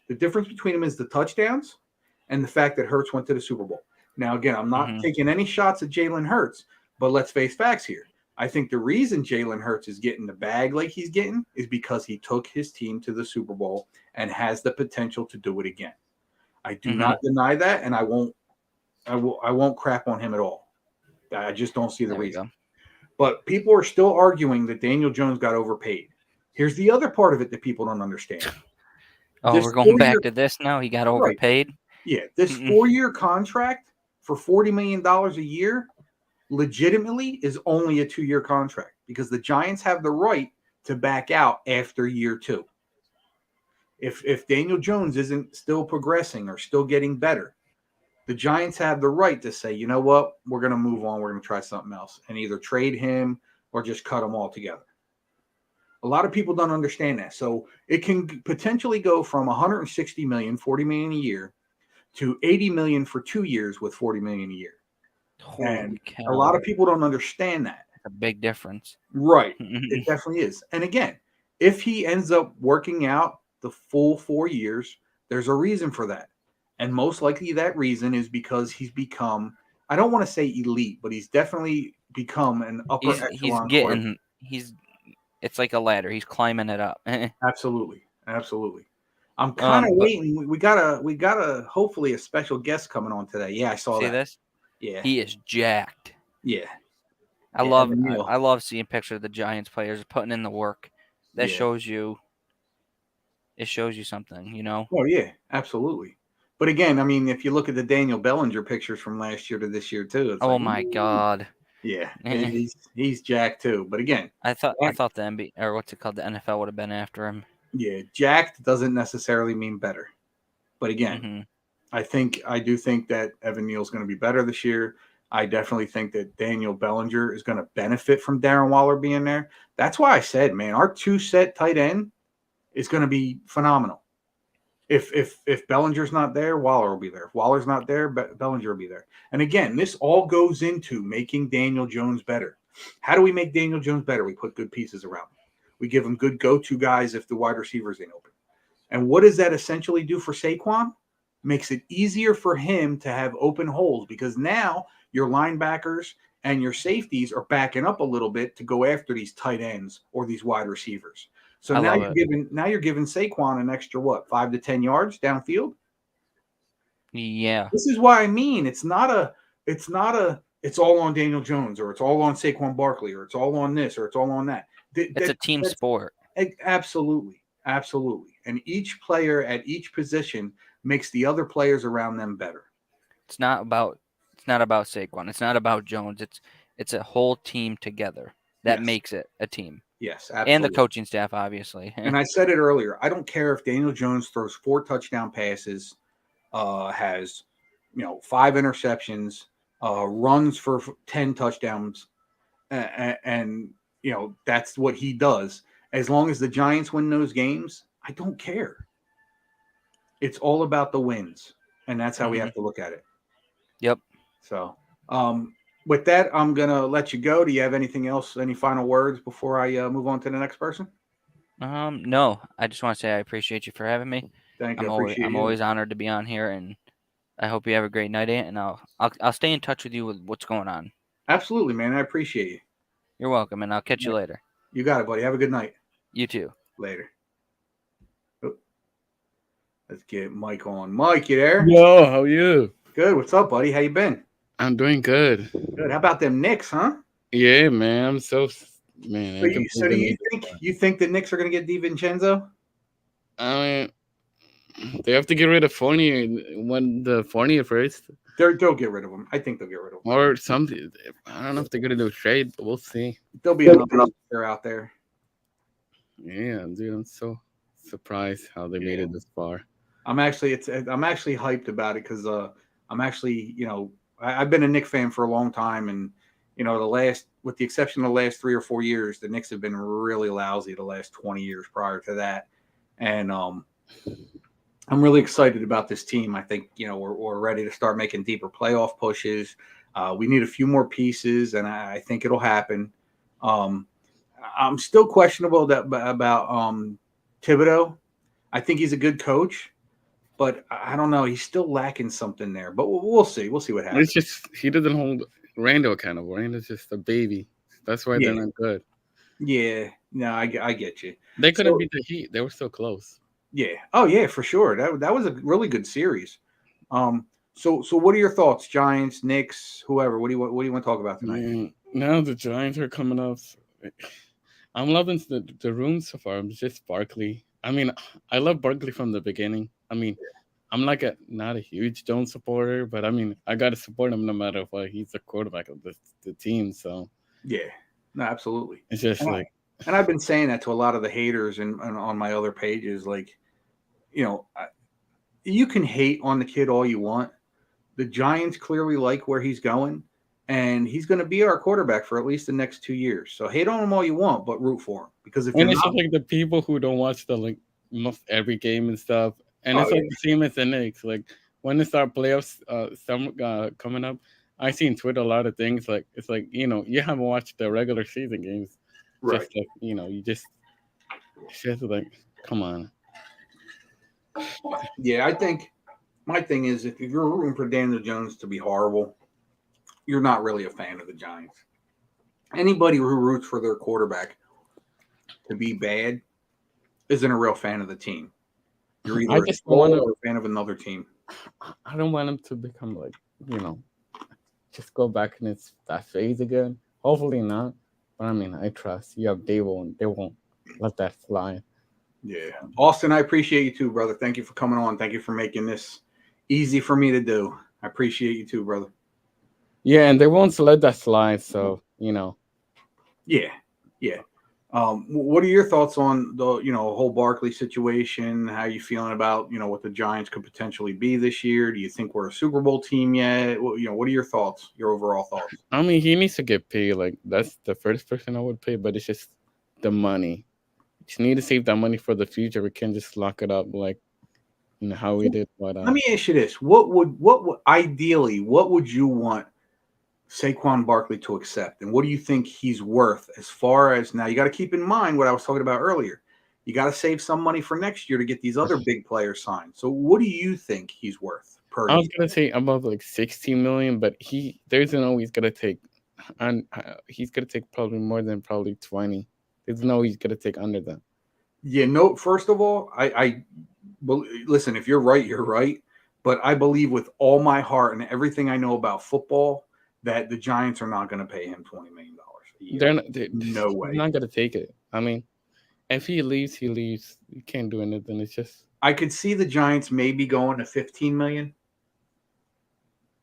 The difference between them is the touchdowns and the fact that Hurts went to the Super Bowl. Now, again, I'm not taking any shots at Jalen Hurts, but let's face facts here. I think the reason Jalen Hurts is getting the bag like he's getting is because he took his team to the Super Bowl and has the potential to do it again. I do not deny that, and I won't crap on him at all. I just don't see the There we reason. go. But people are still arguing that Daniel Jones got overpaid. Here's the other part of it that people don't understand. Oh, This we're going 4 year back to this now. He got right. overpaid. Yeah, this 4-year contract for $40 million a year legitimately is only a 2-year contract because the Giants have the right to back out after year 2. If Daniel Jones isn't still progressing or still getting better, the Giants have the right to say, you know what, we're going to move on. We're going to try something else and either trade him or just cut him altogether. A lot of people don't understand that. So it can potentially go from 160 million, 40 million a year to 80 million for 2 years with 40 million a year. And Holy cow. a lot of people don't understand that. That's a big difference. Right. It definitely is. And again, if he ends up working out the full 4 years, there's a reason for that. And most likely that reason is because he's become, I don't want to say elite, but he's definitely become an upper He's echelon getting it's like a ladder. He's climbing it up. Absolutely. Absolutely. I'm kind of But waiting. We got hopefully a special guest coming on today. Yeah, I saw see that. this? Yeah. He is jacked. Yeah. I Yeah, love Evan Neal. I love seeing pictures of the Giants players putting in the work. That Yeah. shows you something, you know? Oh yeah, absolutely. But again, I mean, if you look at the Daniel Bellinger pictures from last year to this year too, it's Oh like, my ooh. God. Yeah, he's jacked too. But again, I thought Jack- the NBA or what's it called, the NFL would have been after him. yeah, jacked doesn't necessarily mean better. But again, Mm-hmm. I do think that Evan Neal's going to be better this year. I definitely think that Daniel Bellinger is going to benefit from Darren Waller being there. That's why I said, man, our 2-set tight end is going to be phenomenal. If Bellinger's not there, Waller will be there. If Waller's not there, Bellinger will be there. And again, this all goes into making Daniel Jones better. How do we make Daniel Jones better? We put good pieces around him. We give him good go-to guys if the wide receivers ain't open. And what does that essentially do for Saquon? Makes it easier for him to have open holes because now your linebackers and your safeties are backing up a little bit to go after these tight ends or these wide receivers. So I now love you're giving Saquon an extra 5 to 10 yards downfield. Yeah. This is why I mean it's all on Daniel Jones or it's all on Saquon Barkley or it's all on this or it's all on that. It's a team sport. Absolutely. Absolutely. And each player at each position makes the other players around them better. It's not about Saquon. It's not about Jones. It's a whole team together that Yes. makes it a team. Yes, absolutely. And the coaching staff, obviously. And I said it earlier. I don't care if Daniel Jones throws 4 touchdown passes, has 5 interceptions, runs for 10 touchdowns, and that's what he does. As long as the Giants win those games, I don't care. It's all about the wins, and that's how we have to look at it. Yep. So, with that, I'm gonna let you go. Do you have anything else? Any final words before I move on to the next person? No. I just want to say I appreciate you for having me. Thank you. I'm always honored to be on here, and I hope you have a great night, and I'll stay in touch with you with what's going on. Absolutely, man. I appreciate you. You're welcome, and I'll catch you later. You got it, buddy. Have a good night. You too. Later. Oh. Let's get Mike on. Mike, you there? Yo, how are you? Good. What's up, buddy? How you been? I'm doing good. Good. How about them Knicks, huh? Yeah, man. I'm so man. So do you think the Knicks are going to get DiVincenzo? I mean, they have to get rid of Fournier when the Fournier first, They'll get rid of him. I think they'll get rid of him. or something. I don't know if they're gonna do a trade, but we'll see. There'll be another player out there. Yeah, dude, I'm so surprised how they made it this far. I'm actually hyped about it because I'm actually I've been a Knicks fan for a long time, and with the exception of the last 3 or 4 years, the Knicks have been really lousy the last 20 years prior to that, and I'm really excited about this team. I think we're ready to start making deeper playoff pushes. We need a few more pieces, and I think it'll happen. I'm still questionable about Thibodeau. I think he's a good coach, but I don't know. He's still lacking something there. But we'll see. We'll see what happens. It's just he doesn't hold Randall accountable. Randall's just a baby. That's why they're not good. Yeah, no, I get you. They couldn't beat the Heat. They were so close. Yeah. Oh yeah, for sure. That was a really good series. So what are your thoughts, Giants, Knicks, whoever? What do you want to talk about tonight? Man, now the Giants are coming up. I'm loving the room so far. I'm just Barkley. I mean, I love Barkley from the beginning. I mean, I'm like not a huge Jones supporter, but I mean, I gotta support him no matter what. He's the quarterback of the team, so Yeah, no, absolutely. it's just And, like and I've been saying that to a lot of the haters and on my other pages, like, you know, you can hate on the kid all you want. The Giants clearly like where he's going, and he's going to be our quarterback for at least the next 2 years. So hate on him all you want, but root for him, because if you're and it's not, just like the people who don't watch the like most every game and stuff, and oh it's like the same as the Knicks. Like when it start playoffs, some coming up, I see in Twitter a lot of things like it's like you haven't watched the regular season games, right, just like you just it's just like come on. yeah, I think my thing is if you're rooting for Daniel Jones to be horrible, you're not really a fan of the Giants. Anybody who roots for their quarterback to be bad isn't a real fan of the team. You're I either a just troll want or a fan of another team. I don't want him to become like just go back in that phase again. Hopefully not. But I mean, I trust you have Dable and they won't let that fly. Yeah. Austin, I appreciate you too, brother. Thank you for coming on. Thank you for making this easy for me to do. I appreciate you too, brother. Yeah, and they won't let that slide. So Yeah. Yeah. What are your thoughts on the whole Barkley situation? How you feeling about what the Giants could potentially be this year? Do you think we're a Super Bowl team yet? What are your thoughts? Your overall thoughts? I mean, he needs to get paid. Like that's the first person I would pay, but it's just the money. We just need to save that money for the future. We can't just lock it up like how we did. But Let me ask you this: what would ideally what would you want Saquon Barkley to accept, and what do you think he's worth? As far as now, you got to keep in mind what I was talking about earlier. You got to save some money for next year to get these other big players signed. So, what do you think he's worth per I was year? gonna say above like 16 million, but there's no he's gonna take, and he's gonna take probably more than probably 20. There's no he's gonna take under that. Yeah, no. First of all, well, listen. If you're right, you're right. But I believe with all my heart and everything I know about football that the Giants are not going to pay him $20 million a year. No He's way. not gonna take it. I mean, if he leaves, he leaves. You can't do anything. It's just I could see the Giants maybe going to 15 million.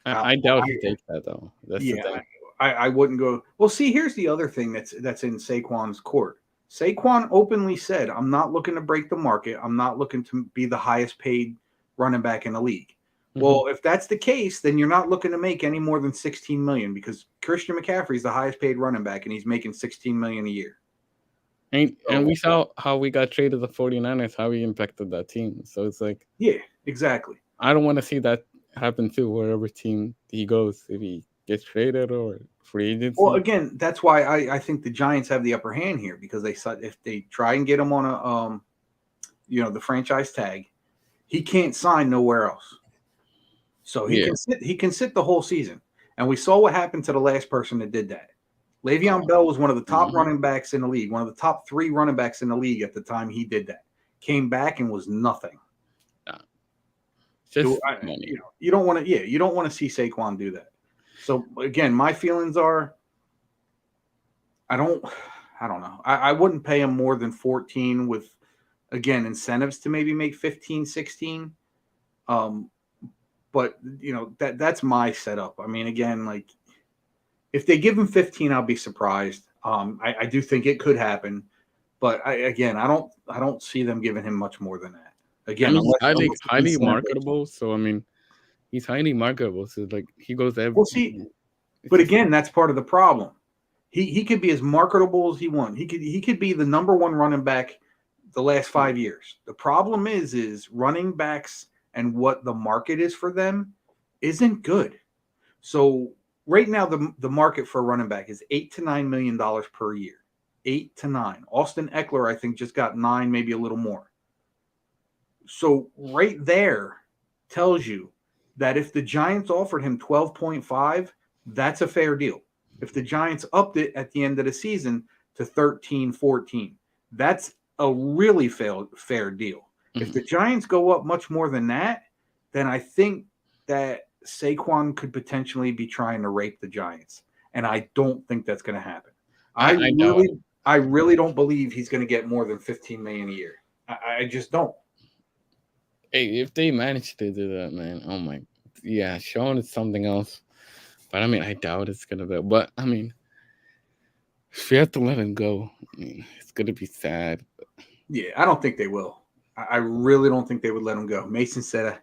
I doubt he takes that though. That's the Yeah, thing. I wouldn't go. Well, see, here's the other thing that's in Saquon's court. Saquon openly said, "I'm not looking to break the market. I'm not looking to be the highest paid running back in the league." Well, if that's the case, then you're not looking to make any more than 16 million because Christian McCaffrey is the highest paid running back and he's making 16 million a year. And we saw how we got traded to the 49ers, how he impacted that team. So it's like, yeah, exactly. I don't want to see that happen to wherever team he goes, if he gets traded or free agency. Well, again, that's why I think the Giants have the upper hand here because if they try and get him on a the franchise tag, he can't sign nowhere else. So he can sit the whole season. And we saw what happened to the last person that did that. Le'Veon Bell was one of the top running backs in the league, one of the top 3 running backs in the league at the time he did that. Came back and was nothing. Just you don't want to you don't want to see Saquon do that. So again, my feelings are I don't know. I wouldn't pay him more than 14 with again incentives to maybe make 15, 16. But that's my setup. I mean, again, like if they give him 15, I'll be surprised. I do think it could happen, but I don't see them giving him much more than that. Again, I mean, unless highly marketable. So I mean, he's highly marketable. So like he goes every. We'll see. But again, that's part of the problem. He could be as marketable as he wants. He could be the number 1 running back the last 5 years. The problem is running backs and what the market is for them isn't good. So right now the market for a running back is $8 to $9 million per year. 8 to 9. Austin Eckler, I think, just got 9, maybe a little more. So right there tells you that if the Giants offered him 12.5, that's a fair deal. If the Giants upped it at the end of the season to 13, 14, that's a really fair deal. If the Giants go up much more than that, then I think that Saquon could potentially be trying to rape the Giants, and I don't think that's going to happen. I doubt it. I really don't believe he's going to get more than $15 million a year. I just don't. Hey, if they manage to do that, man, oh my, yeah, Sean is something else. But I mean, I doubt it's gonna be. But I mean, if you have to let him go, I mean, it's gonna be sad. Yeah, I don't think they will. I really don't think they would let him go. Mason said,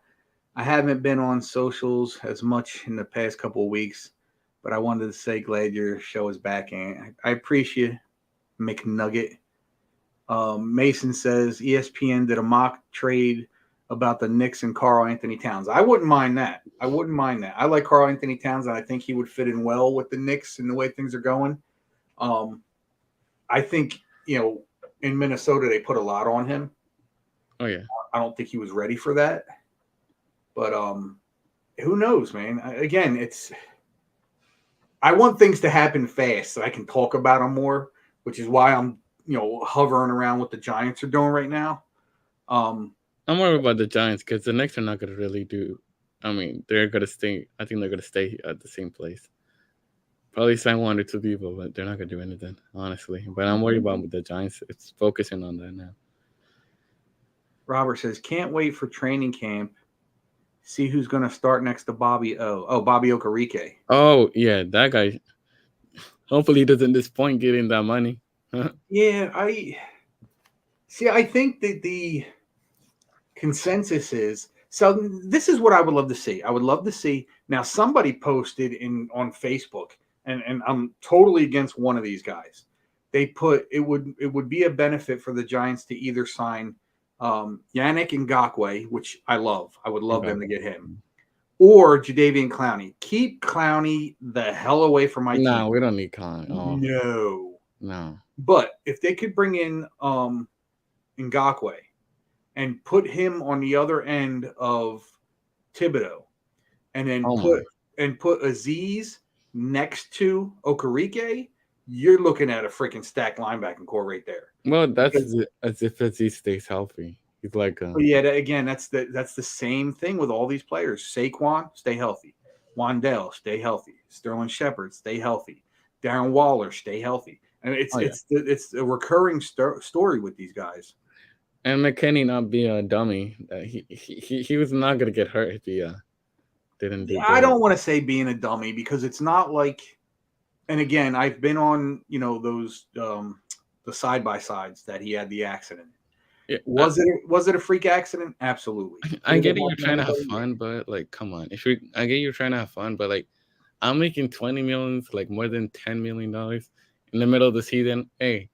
I haven't been on socials as much in the past couple of weeks, but I wanted to say glad your show is back, and I appreciate McNugget. Mason says ESPN did a mock trade about the Knicks and Karl Anthony Towns. I wouldn't mind that. I wouldn't mind that. I like Karl Anthony Towns, and I think he would fit in well with the Knicks and the way things are going. I think, in Minnesota, they put a lot on him. Oh yeah. I don't think he was ready for that. But who knows, man? Again, I want things to happen fast so I can talk about them more, which is why I'm, hovering around what the Giants are doing right now. I'm worried about the Giants because the Knicks are not going to really do. I mean, they're going to stay. I think they're going to stay at the same place. Probably sign 1 or 2 people, but they're not going to do anything, honestly. But I'm worried about the Giants. It's focusing on that now. Robert says, can't wait for training camp. See who's going to start next to Bobby O. Oh, Bobby Okereke. Oh, yeah, that guy. Hopefully he doesn't disappoint getting that money. Yeah, I think that the consensus is, so this is what I would love to see. I would love to see, now somebody posted on Facebook, and I'm totally against one of these guys. They put it would be a benefit for the Giants to either sign Yannick Ngakoue, which I love. I would love them to get him. Or Jadeveon Clowney. Keep Clowney the hell away from my team. No, we don't need Clowney. Oh. No. But if they could bring in Ngakoue and put him on the other end of Thibodeau, and then put Aziz next to Okereke, you're looking at a freaking stacked linebacking core right there. Well, that's as if Aziz stays healthy. He's like, that's the same thing with all these players. Saquon, stay healthy. Wandell, stay healthy. Sterling Shepard, stay healthy. Darren Waller, stay healthy. And it's a recurring story with these guys. And McKinney not be a dummy. He was not gonna get hurt if he didn't do. I don't want to say being a dummy because it's not like. And again, I've been on those the side by sides that he had the accident. Yeah, was it a freak accident? Absolutely. I get it. You're trying to have fun, but like, come on. I get you're trying to have fun, but like, I'm making $20 million, like more than $10 million in the middle of the season. Hey,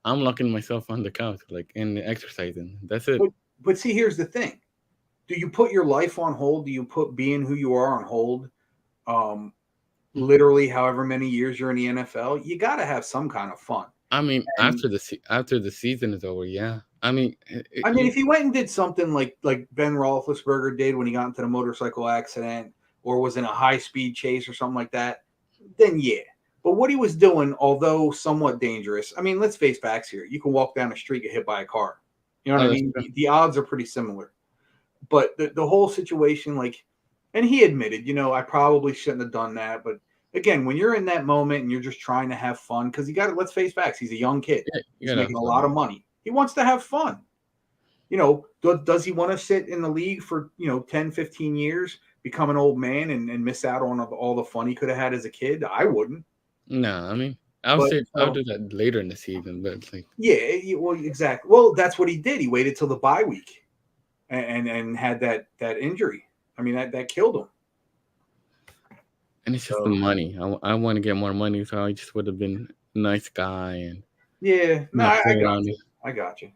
I'm locking myself on the couch, like in exercising. That's it. But see, here's the thing: do you put your life on hold? Do you put being who you are on hold? Literally, however many years you're in the NFL, you got to have some kind of fun. I mean, after the season is over, yeah. I mean, if he went and did something like Ben Roethlisberger did when he got into the motorcycle accident, or was in a high-speed chase or something like that, then yeah. But what he was doing, although somewhat dangerous, I mean, let's face facts here. You can walk down the street, get hit by a car. You know what I mean? The odds are pretty similar. But the whole situation, and he admitted, I probably shouldn't have done that. But again, when you're in that moment and you're just trying to have fun, because let's face facts, he's a young kid. Yeah, he's making a lot of money. He wants to have fun. Does he want to sit in the league for, 10, 15 years, become an old man and miss out on all the fun he could have had as a kid? I wouldn't. No, I mean, I'll do that later in the season, but it's like. Yeah, well, exactly. Well, that's what he did. He waited till the bye week and had that injury. I mean, that killed him. And it's just the money. I want to get more money, so I just would have been a nice guy and. Yeah, no, I got you.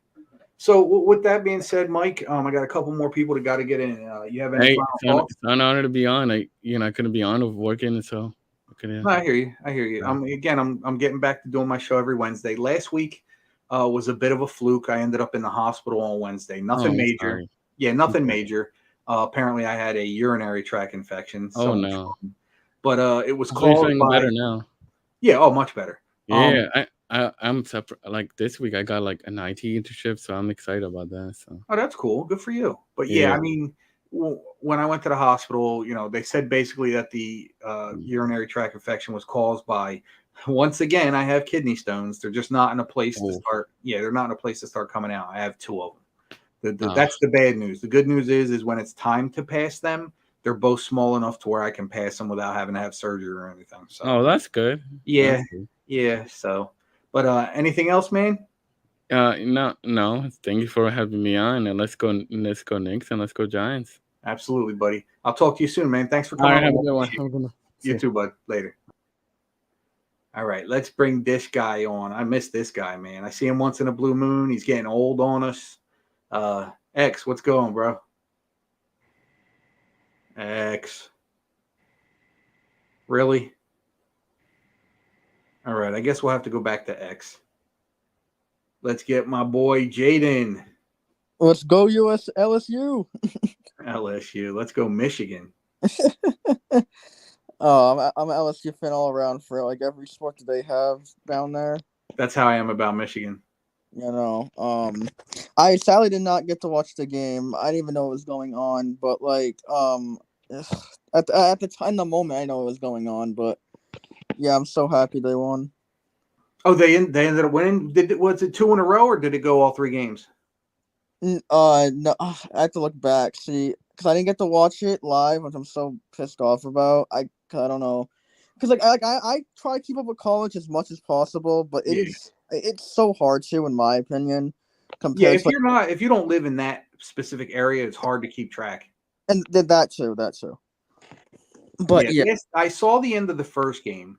So with that being said, Mike, I got a couple more people that got to get in. You have any final thoughts? It's an honor to be on. I couldn't be on of working, so. I hear you. Yeah. I'm getting back to doing my show every Wednesday. Last week was a bit of a fluke. I ended up in the hospital on Wednesday. Nothing major. Sorry. Yeah, nothing major. Apparently, I had a urinary tract infection. Oh no! But it was caused by. Better now. Yeah. Oh, much better. Yeah, I'm separate. Like this week, I got like an IT internship, so I'm excited about that. So. Oh, that's cool. Good for you. But yeah, I mean, when I went to the hospital, they said basically that the urinary tract infection was caused by, once again, I have kidney stones. They're just not in a place to start. Yeah, they're not in a place to start coming out. I have 2 of them. That's the bad news. The good news is when it's time to pass them, they're both small enough to where I can pass them without having to have surgery or anything. So, that's good. Yeah, That's good. yeah. So, but anything else, man? No. Thank you for having me on, and let's go Knicks, and let's go Giants. Absolutely, buddy. I'll talk to you soon, man. Thanks for All coming. right, have a good one. Have a good one. You too, bud. Later. All right, let's bring this guy on. I miss this guy, man. I see him once in a blue moon. He's getting old on us. X, what's going, bro? X. Really? All right, I guess we'll have to go back to X. Let's get my boy Jaden. Let's go LSU. LSU. Let's go Michigan. Oh, I'm an LSU fan all around for like every sport that they have down there. That's how I am about Michigan. I sadly did not get to watch the game. I didn't even know what was going on, but like at the time, the moment, I know what was going on, but yeah, I'm so happy they won. Oh, they ended up winning. Was it 2 in a row, or did it go all 3 games? No, I have to look back, see, because I didn't get to watch it live, which I'm so pissed off about. I don't know, because I try to keep up with college as much as possible, but it's so hard to, in my opinion. If you don't live in that specific area, it's hard to keep track. And that too. But yeah, I saw the end of the first game.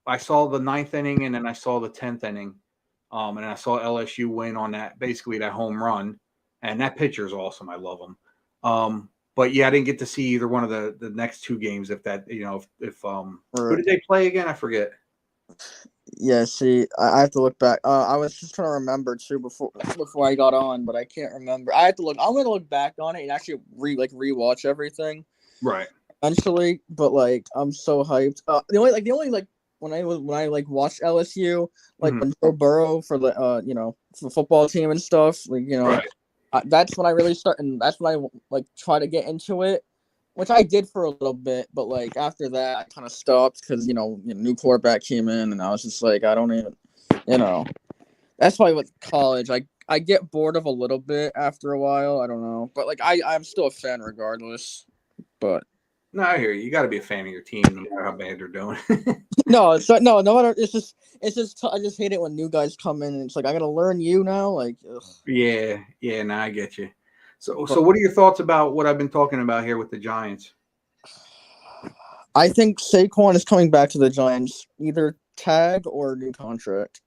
I saw the 9th inning, and then I saw the 10th inning. And I saw LSU win on that home run, and that pitcher is awesome. I love him. But yeah, I didn't get to see either one of the next 2 games. If who did they play again? I forget. Yeah, see, I have to look back. I was just trying to remember too before I got on, but I can't remember. I have to look. I'm gonna look back on it and actually rewatch everything. Right. Eventually, but like I'm so hyped. The only when I watched LSU, when Joe Burrow for the for the football team and stuff, right. That's when I really start, and that's when I try to get into it, which I did for a little bit, but like after that I kind of stopped because new quarterback came in, and I was just like, I don't even, that's why with college I get bored of a little bit after a while. I don't know, but like I'm still a fan regardless. But no, I hear you. You got to be a fan of your team, no matter how bad they're doing. No matter. It's just I just hate it when new guys come in and it's like I gotta learn you now. Like, ugh. Yeah. No, I get you. So what are your thoughts about what I've been talking about here with the Giants? I think Saquon is coming back to the Giants, either tag or new contract.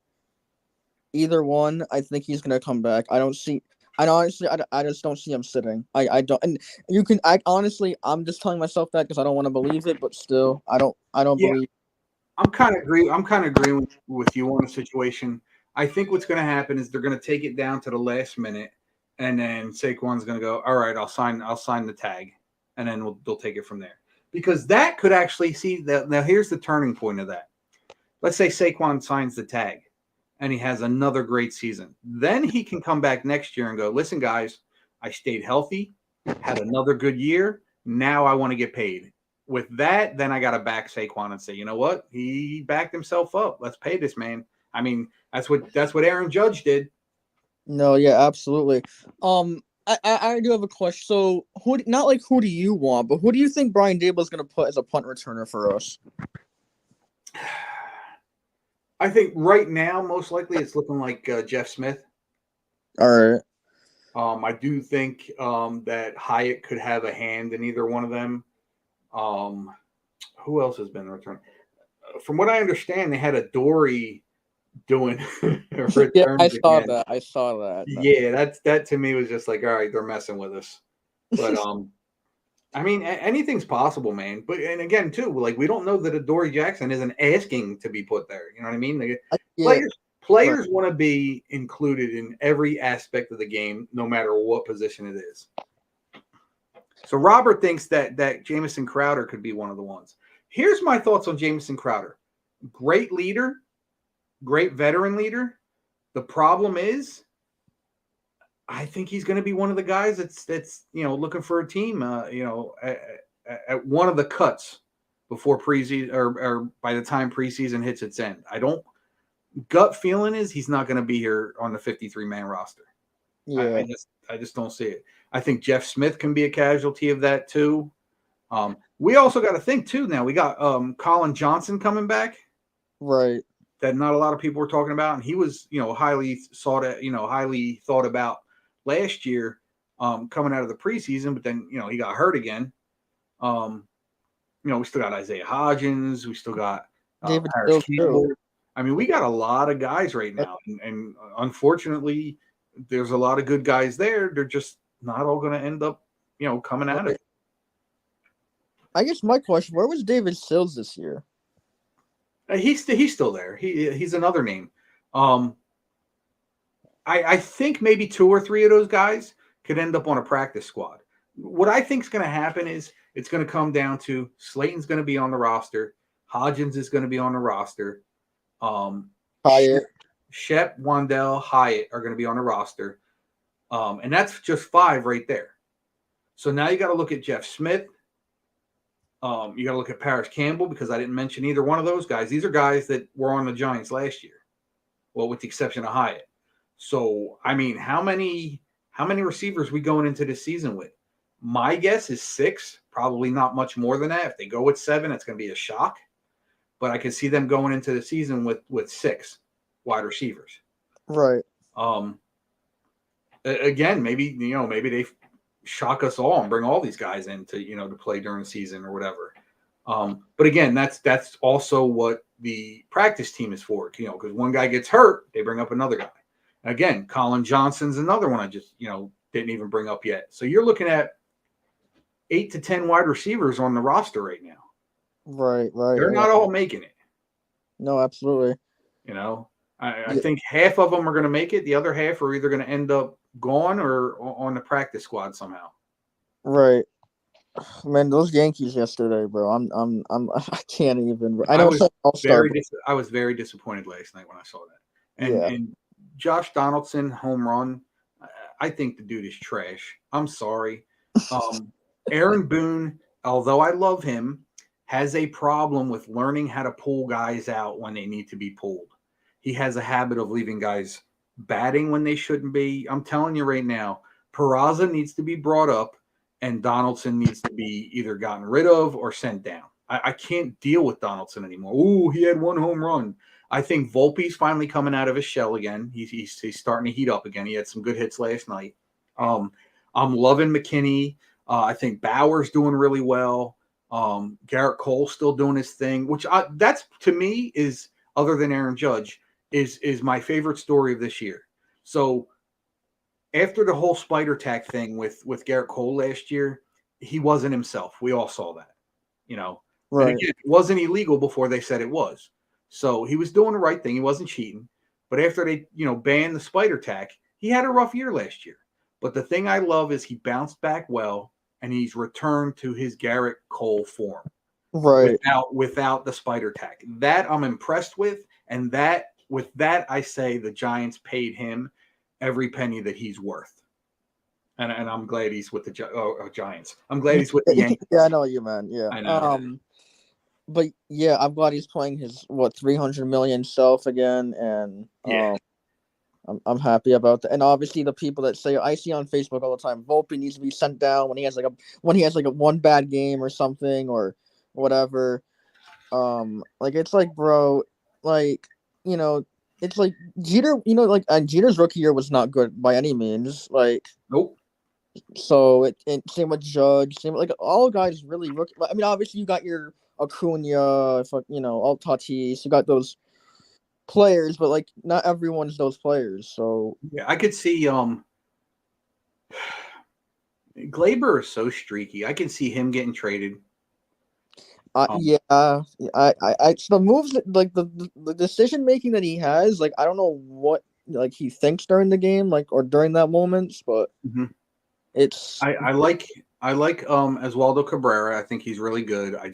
Either one, I think he's gonna come back. I just don't see him sitting. I don't, and I'm just telling myself that because I don't want to believe it, but still, I don't believe. I'm kind of agreeing with you on the situation. I think what's going to happen is they're going to take it down to the last minute, and then Saquon's going to go, all right, I'll sign the tag, and then they'll take it from there. Because that could actually see that. Now here's the turning point of that. Let's say Saquon signs the tag, and he has another great season. Then he can come back next year and go, listen, guys, I stayed healthy, had another good year. Now I want to get paid. With that, then I got to back Saquon and say, you know what? He backed himself up. Let's pay this man. I mean, that's what Aaron Judge did. No, yeah, absolutely. I do have a question. So, who do you want, but who do you think Brian Dable is going to put as a punt returner for us? I think right now, most likely, it's looking like Jeff Smith. All right. I do think that Hyatt could have a hand in either one of them. Who else has been returned? From what I understand, they had a Dory doing returns. Yeah, I saw that. Yeah, that to me was just like, all right, they're messing with us. But I mean, anything's possible, man. But and again, too, like we don't know that Adoree Jackson isn't asking to be put there. You know what I mean? Like, players want to be included in every aspect of the game, no matter what position it is. So Robert thinks that Jamison Crowder could be one of the ones. Here's my thoughts on Jamison Crowder. Great leader, great veteran leader. The problem is I think he's going to be one of the guys that's looking for a team. At one of the cuts before preseason or by the time preseason hits its end. I don't. Gut feeling is he's not going to be here on the 53-man roster. Yeah. I just don't see it. I think Jeff Smith can be a casualty of that too. We also got to think too. Now we got Colin Johnson coming back. Right. That not a lot of people were talking about, and he was highly thought about last year coming out of the preseason, but then he got hurt again. We still got Isaiah Hodgins, we still got David Paris Stills, Campbell. too. I mean, we got a lot of guys right now, and unfortunately, there's a lot of good guys there. They're just not all going to end up, coming out of it. I guess my question: where was David Sills this year? He's still there. He's another name. I think maybe 2 or 3 of those guys could end up on a practice squad. What I think is going to happen is it's going to come down to Slayton's going to be on the roster, Hodgins is going to be on the roster, Hyatt. Shep, Wandell, Hyatt are going to be on the roster, and that's just 5 right there. So now you got to look at Jeff Smith. You got to look at Paris Campbell because I didn't mention either one of those guys. These are guys that were on the Giants last year, well, with the exception of Hyatt. So I mean, how many receivers we going into this season with? My guess is 6, probably not much more than that. If they go with 7, it's going to be a shock. But I can see them going into the season with 6 wide receivers. Right. Again, maybe they shock us all and bring all these guys in to play during the season or whatever. But again, that's also what the practice team is for. Because one guy gets hurt, they bring up another guy. Again, Colin Johnson's another one I just didn't even bring up yet. So you're looking at 8 to 10 wide receivers on the roster right now. Right. They're not all making it. No, absolutely. I think half of them are going to make it. The other half are either going to end up gone or on the practice squad somehow. Right. Man, those Yankees yesterday, bro. I can't even. I know it's all-star. I was very disappointed last night when I saw that. And Josh Donaldson home run. I think the dude is trash. I'm sorry. Aaron Boone, although I love him, has a problem with learning how to pull guys out when they need to be pulled. He has a habit of leaving guys batting when they shouldn't be. I'm telling you right now, Peraza needs to be brought up and Donaldson needs to be either gotten rid of or sent down. I can't deal with Donaldson anymore. Ooh, he had 1 home run. I think Volpe's finally coming out of his shell again. He's starting to heat up again. He had some good hits last night. I'm loving McKinney. I think Bauer's doing really well. Garrett Cole's still doing his thing, which that's to me is, other than Aaron Judge, is my favorite story of this year. So after the whole spider tack thing with Garrett Cole last year, he wasn't himself. We all saw that, Right. And again, it wasn't illegal before they said it was. So he was doing the right thing. He wasn't cheating. But after they, banned the spider tack, he had a rough year last year. But the thing I love is he bounced back well and he's returned to his Garrett Cole form. Right. Without the spider tack. That I'm impressed with. And with that, I say the Giants paid him every penny that he's worth. And I'm glad he's with the Giants. I'm glad he's with the Yankees. Yeah, I know you, man. Yeah. I know. But yeah, I'm glad he's playing his 300 million self again, and I'm happy about that. And obviously, the people that say I see on Facebook all the time, Volpe needs to be sent down when he has a one bad game or something or whatever. It's like, bro, it's like Jeter, Jeter's rookie year was not good by any means. Nope. So it same with Judge, all guys really rookie. I mean, obviously you got your Acuna, all Tatis. You got those players, but not everyone's those players. So yeah, I could see Glaber is so streaky. I can see him getting traded. I the moves the decision making that he has, I don't know what he thinks during the game, or during that moment, but it's I like Oswaldo Cabrera. I think he's really good. I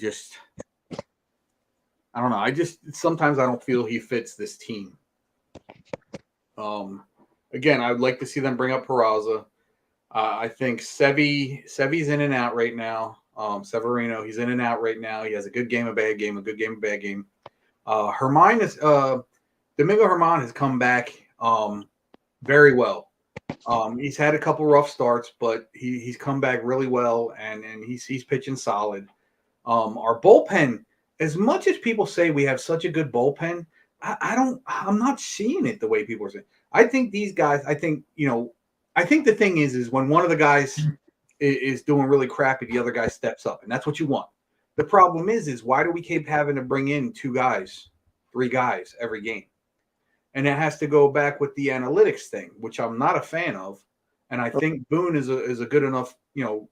don't know. Sometimes I don't feel he fits this team. again, I would like to see them bring up Peraza. I think Sevi's in and out right now. Severino, he's in and out right now. He has a good game, a bad game, a good game, a bad game. Domingo Herman has come back very well. He's had a couple rough starts, but he's come back really well, and he's pitching solid. Our bullpen, as much as people say we have such a good bullpen, I'm not seeing it the way people are saying. I think these guys, I think the thing is when one of the guys is doing really crappy, the other guy steps up, and that's what you want. The problem is why do we keep having to bring in 2 guys, 3 guys every game? And it has to go back with the analytics thing, which I'm not a fan of. And I think Boone is a good enough,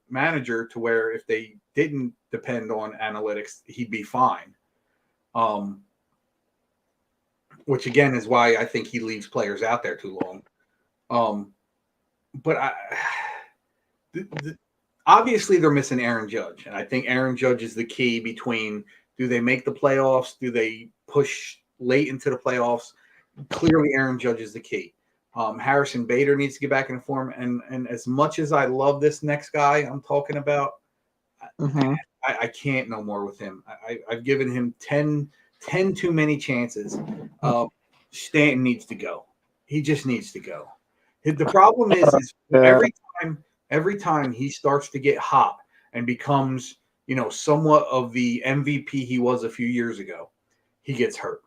manager to where if they didn't depend on analytics, he'd be fine. Which again is why I think he leaves players out there too long. But obviously they're missing Aaron Judge, and I think Aaron Judge is the key between do they make the playoffs, do they push late into the playoffs? Clearly, Aaron Judge is the key. Harrison Bader needs to get back in form, and as much as I love this next guy I'm talking about, I can't no more with him. I've given him 10 too many chances. Stanton needs to go. He just needs to go. The problem is every time he starts to get hot and becomes, somewhat of the MVP he was a few years ago, he gets hurt.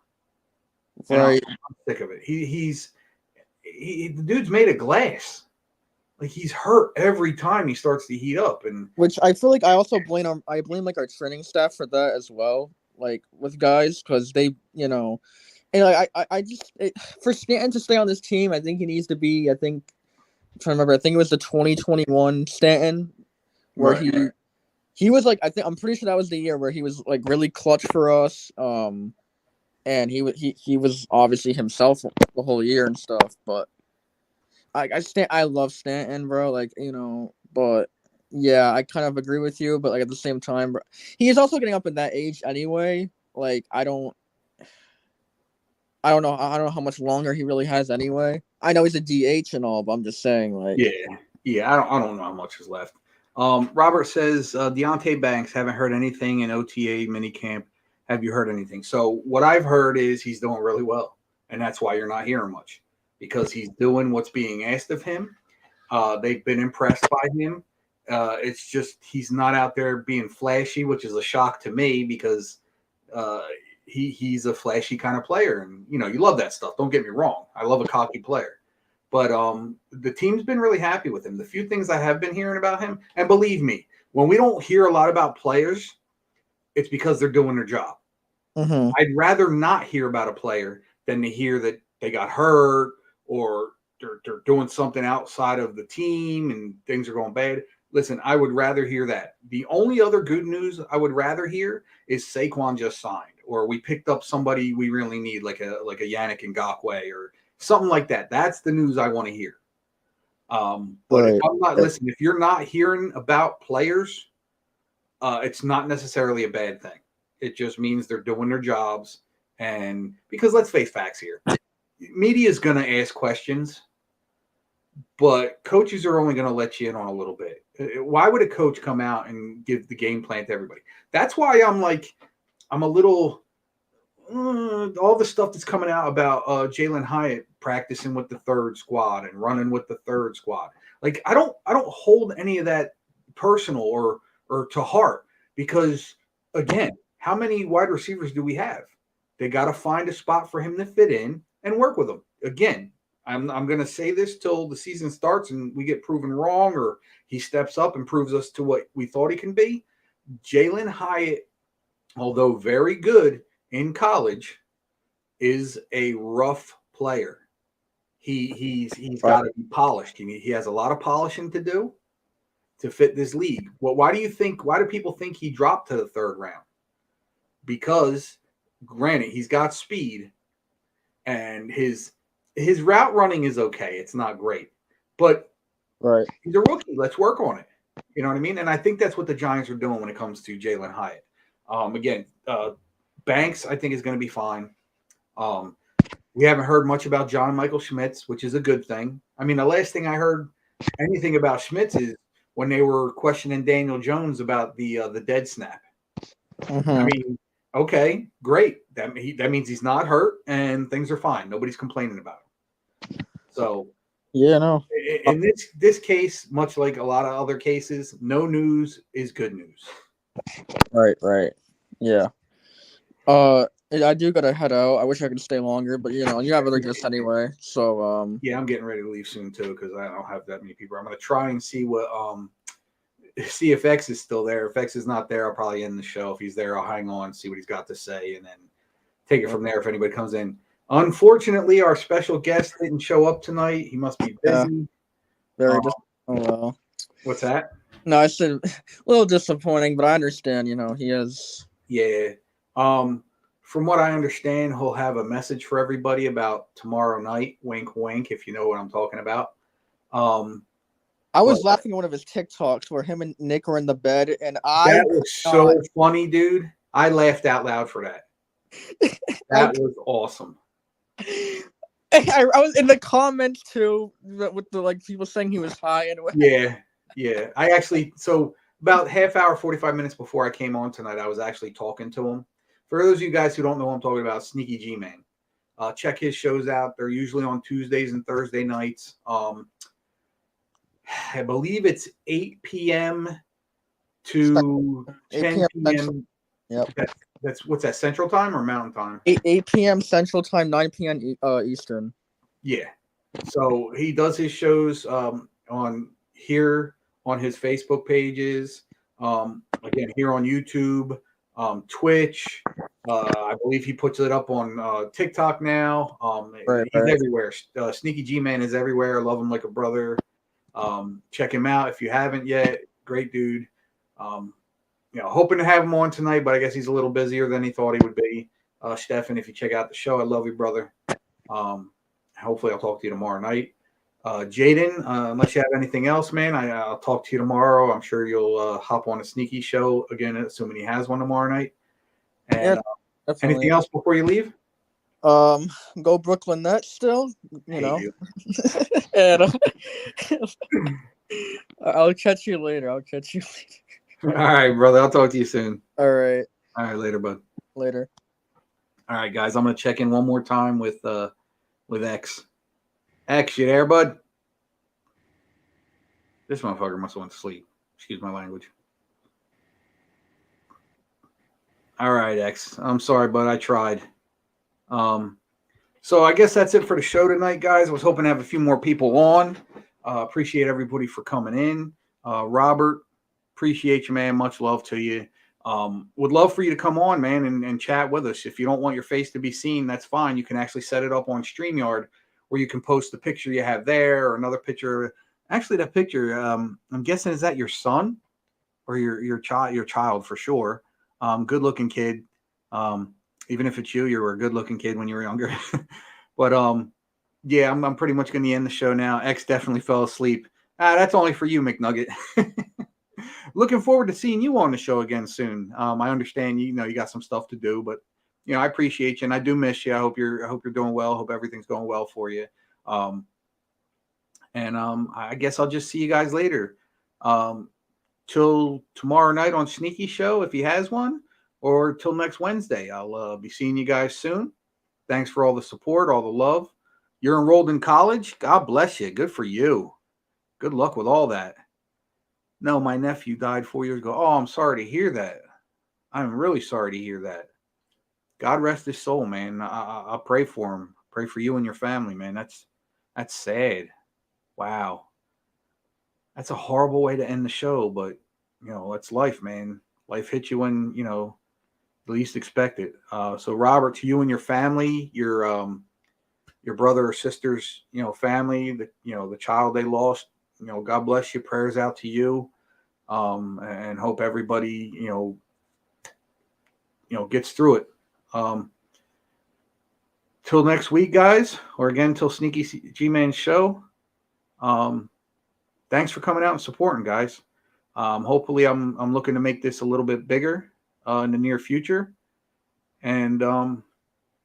Right. I'm sick of it. The dude's made of glass. Like he's hurt every time he starts to heat up, and which I feel like I also blame like our training staff for that as well. Like with guys, because they, and like for Stanton to stay on this team, I think he needs to be. I'm trying to remember. I think it was the 2021 Stanton where he was like. I'm pretty sure that was the year where he was like really clutch for us. And he was obviously himself the whole year and stuff, but I love Stanton, bro. Like, but yeah, I kind of agree with you, but like at the same time, bro, he is also getting up in that age anyway. Like, I don't know how much longer he really has anyway. I know he's a DH and all, but I'm just saying, like, yeah, I don't know how much is left. Robert says Deontay Banks, haven't heard anything in OTA minicamp. Have you heard anything? So what I've heard is he's doing really well, and that's why you're not hearing much, because he's doing what's being asked of him. They've been impressed by him. It's just he's not out there being flashy, which is a shock to me because he's a flashy kind of player, and you love that stuff. Don't get me wrong. I love a cocky player. But the team's been really happy with him. The few things I have been hearing about him, and believe me, when we don't hear a lot about players, it's because they're doing their job. I'd rather not hear about a player than to hear that they got hurt or they're doing something outside of the team and things are going bad. Listen, I would rather hear that. The only other good news I would rather hear is Saquon just signed, or we picked up somebody we really need, like a Yannick Ngakoue or something like that. That's the news I want to hear. But if I'm not if you're not hearing about players, it's not necessarily a bad thing. It just means they're doing their jobs. And because let's face facts here, media is going to ask questions, but coaches are only going to let you in on a little bit. Why would a coach come out and give the game plan to everybody? That's why I'm a little all the stuff that's coming out about Jalen Hyatt practicing with the third squad and running with the third squad. Like I don't hold any of that personal or to heart, because again, how many wide receivers do we have? They got to find a spot for him to fit in and work with them. Again, I'm going to say this till the season starts and we get proven wrong, or he steps up and proves us to what we thought he can be. Jalen Hyatt, although very good in college, is a rough player. He's got to be polished. He has a lot of polishing to do to fit this league. Well, why do people think he dropped to the third round? Because granted, he's got speed and his route running is okay. It's not great, but he's a rookie. Let's work on it. You know what I mean? And I think that's what the Giants are doing when it comes to Jalen Hyatt. Again, Banks, I think, is going to be fine. We haven't heard much about John Michael Schmitz, which is a good thing. I mean, the last thing I heard anything about Schmitz is when they were questioning Daniel Jones about the dead snap. I mean, okay, great. That means he's not hurt and things are fine. Nobody's complaining about him. So Yeah, no. in this case, much like a lot of other cases, no news is good news. Right. Yeah. I do gotta head out. I wish I could stay longer, but you have other guests anyway. So Yeah, I'm getting ready to leave soon too because I don't have that many people. I'm gonna try and see if X is still there. If X is not there, I'll probably end the show. If he's there, I'll hang on, see what he's got to say, and then take it from there if anybody comes in. Unfortunately, our special guest didn't show up tonight. He must be busy. very just. Oh well. What's that? No, I said a little disappointing, but I understand. He is. Yeah. From what I understand, he'll have a message for everybody about tomorrow night. Wink, wink, if you know what I'm talking about. I was laughing at one of his TikToks where him and Nick are in the bed, and that was so funny, dude. I laughed out loud for that. That was awesome. I was in the comments too with the people saying he was high and Yeah. I actually about half hour, 45 minutes before I came on tonight, I was actually talking to him. For those of you guys who don't know what I'm talking about, Sneaky G-Man. Check his shows out. They're usually on Tuesdays and Thursday nights. I believe it's 8 p.m. to 10 p.m. Yep. That's what's that, Central Time or Mountain Time? 8 p.m. Central Time, 9 p.m. Eastern. Yeah. So he does his shows on his Facebook pages. Again, here on YouTube, Twitch. I believe he puts it up on TikTok now. He's everywhere. Sneaky G-Man is everywhere. I love him like a brother. Check him out if you haven't yet. Great dude. Hoping to have him on tonight, but I guess he's a little busier than he thought he would be. Stefan, if you check out the show, I love you, brother. Hopefully I'll talk to you tomorrow night. Jaden, unless you have anything else, man, I'll talk to you tomorrow. I'm sure you'll hop on a Sneaky show again, assuming he has one tomorrow night. And anything else before you leave? Go Brooklyn Nets still, you. And I'll catch you later. All right, brother. I'll talk to you soon. All right, later, bud. Later. All right, guys. I'm gonna check in one more time with X. X, you there, bud? This motherfucker must have went to sleep. Excuse my language. All right, X. I'm sorry, bud. I tried. So I guess that's it for the show tonight, guys. I was hoping to have a few more people on. Appreciate everybody for coming in. Robert, appreciate you, man. Much love to you. Would love for you to come on, man, and chat with us. If you don't want your face to be seen, that's fine. You can actually set it up on StreamYard where you can post the picture you have there or another picture. Actually, that picture, I'm guessing, is that your son or your child for sure. Good looking kid. Even if it's you were a good looking kid when you were younger. But yeah, I'm pretty much going to end the show now. X definitely fell asleep. That's only for you, McNugget. Looking forward to seeing you on the show again soon. I understand you got some stuff to do, but I appreciate you and I do miss you. I hope you're doing well. Hope everything's going well for you. I guess I'll just see you guys later. Till tomorrow night on Sneaky Show if he has one, or till next Wednesday. I'll be seeing you guys soon. Thanks for all the support, all the love. You're enrolled in college. God bless you. Good for you. Good luck with all that. No, my nephew died 4 years ago. Oh, I'm sorry to hear that. I'm really sorry to hear that. God rest his soul, man. I'll pray for him. Pray for you and your family, man. That's sad. Wow. That's a horrible way to end the show, but that's life, man. Life hits you when, least expect it. So Robert, to you and your family, your brother or sister's, family, the child they lost, God bless you. Prayers out to you. And hope everybody, gets through it. Till next week, guys, or again, till Sneaky G-Man show. Thanks for coming out and supporting, guys. Hopefully I'm looking to make this a little bit bigger in the near future. And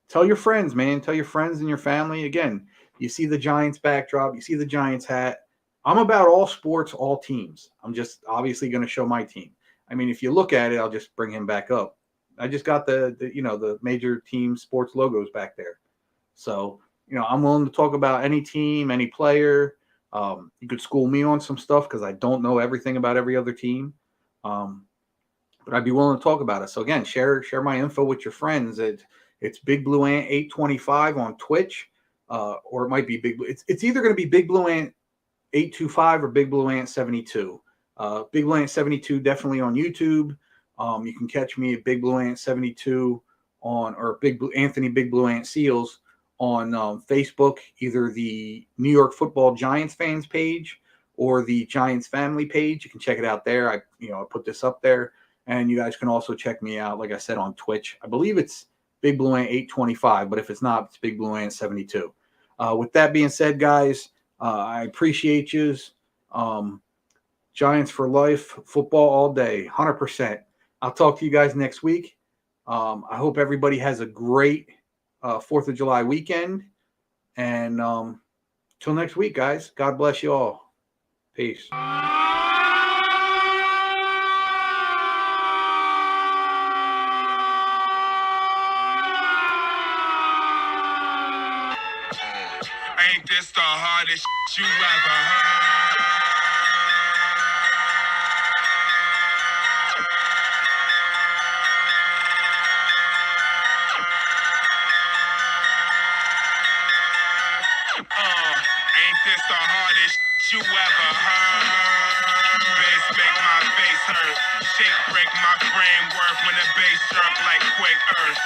tell your friends, man. Tell your friends and your family. Again, you see the Giants backdrop, you see the Giants hat. I'm about all sports, all teams. I'm just obviously going to show my team. I mean, if you look at it, I'll just bring him back up. I just got the major team sports logos back there. So, I'm willing to talk about any team, any player. You could school me on some stuff because I don't know everything about every other team. But I'd be willing to talk about it. So again, share my info with your friends. It's Big Blue Ant 825 on Twitch, or it might be Big Blue. It's either going to be Big Blue Ant 825 or Big Blue Ant 72. Big Blue Ant 72 definitely on YouTube. You can catch me at Big Blue Ant 72 or Anthony Big Blue Ant Seals on Facebook, either the New York Football Giants fans page or the Giants family page. You can check it out there. I put this up there, and you guys can also check me out, like I said, on Twitch. I believe it's Big Blue Ant 825, but if it's not, it's Big Blue Ant 72. With that being said, guys, I appreciate yous. Giants for life, football all day, 100%. I'll talk to you guys next week. I hope everybody has a great 4th of July weekend. And till next week, guys, God bless you all. Peace. Ain't this the hardest you ever heard? Ain't this the hardest you ever heard? Bass make my face hurt. Shake break my brain work when the bass jerk like quick earth.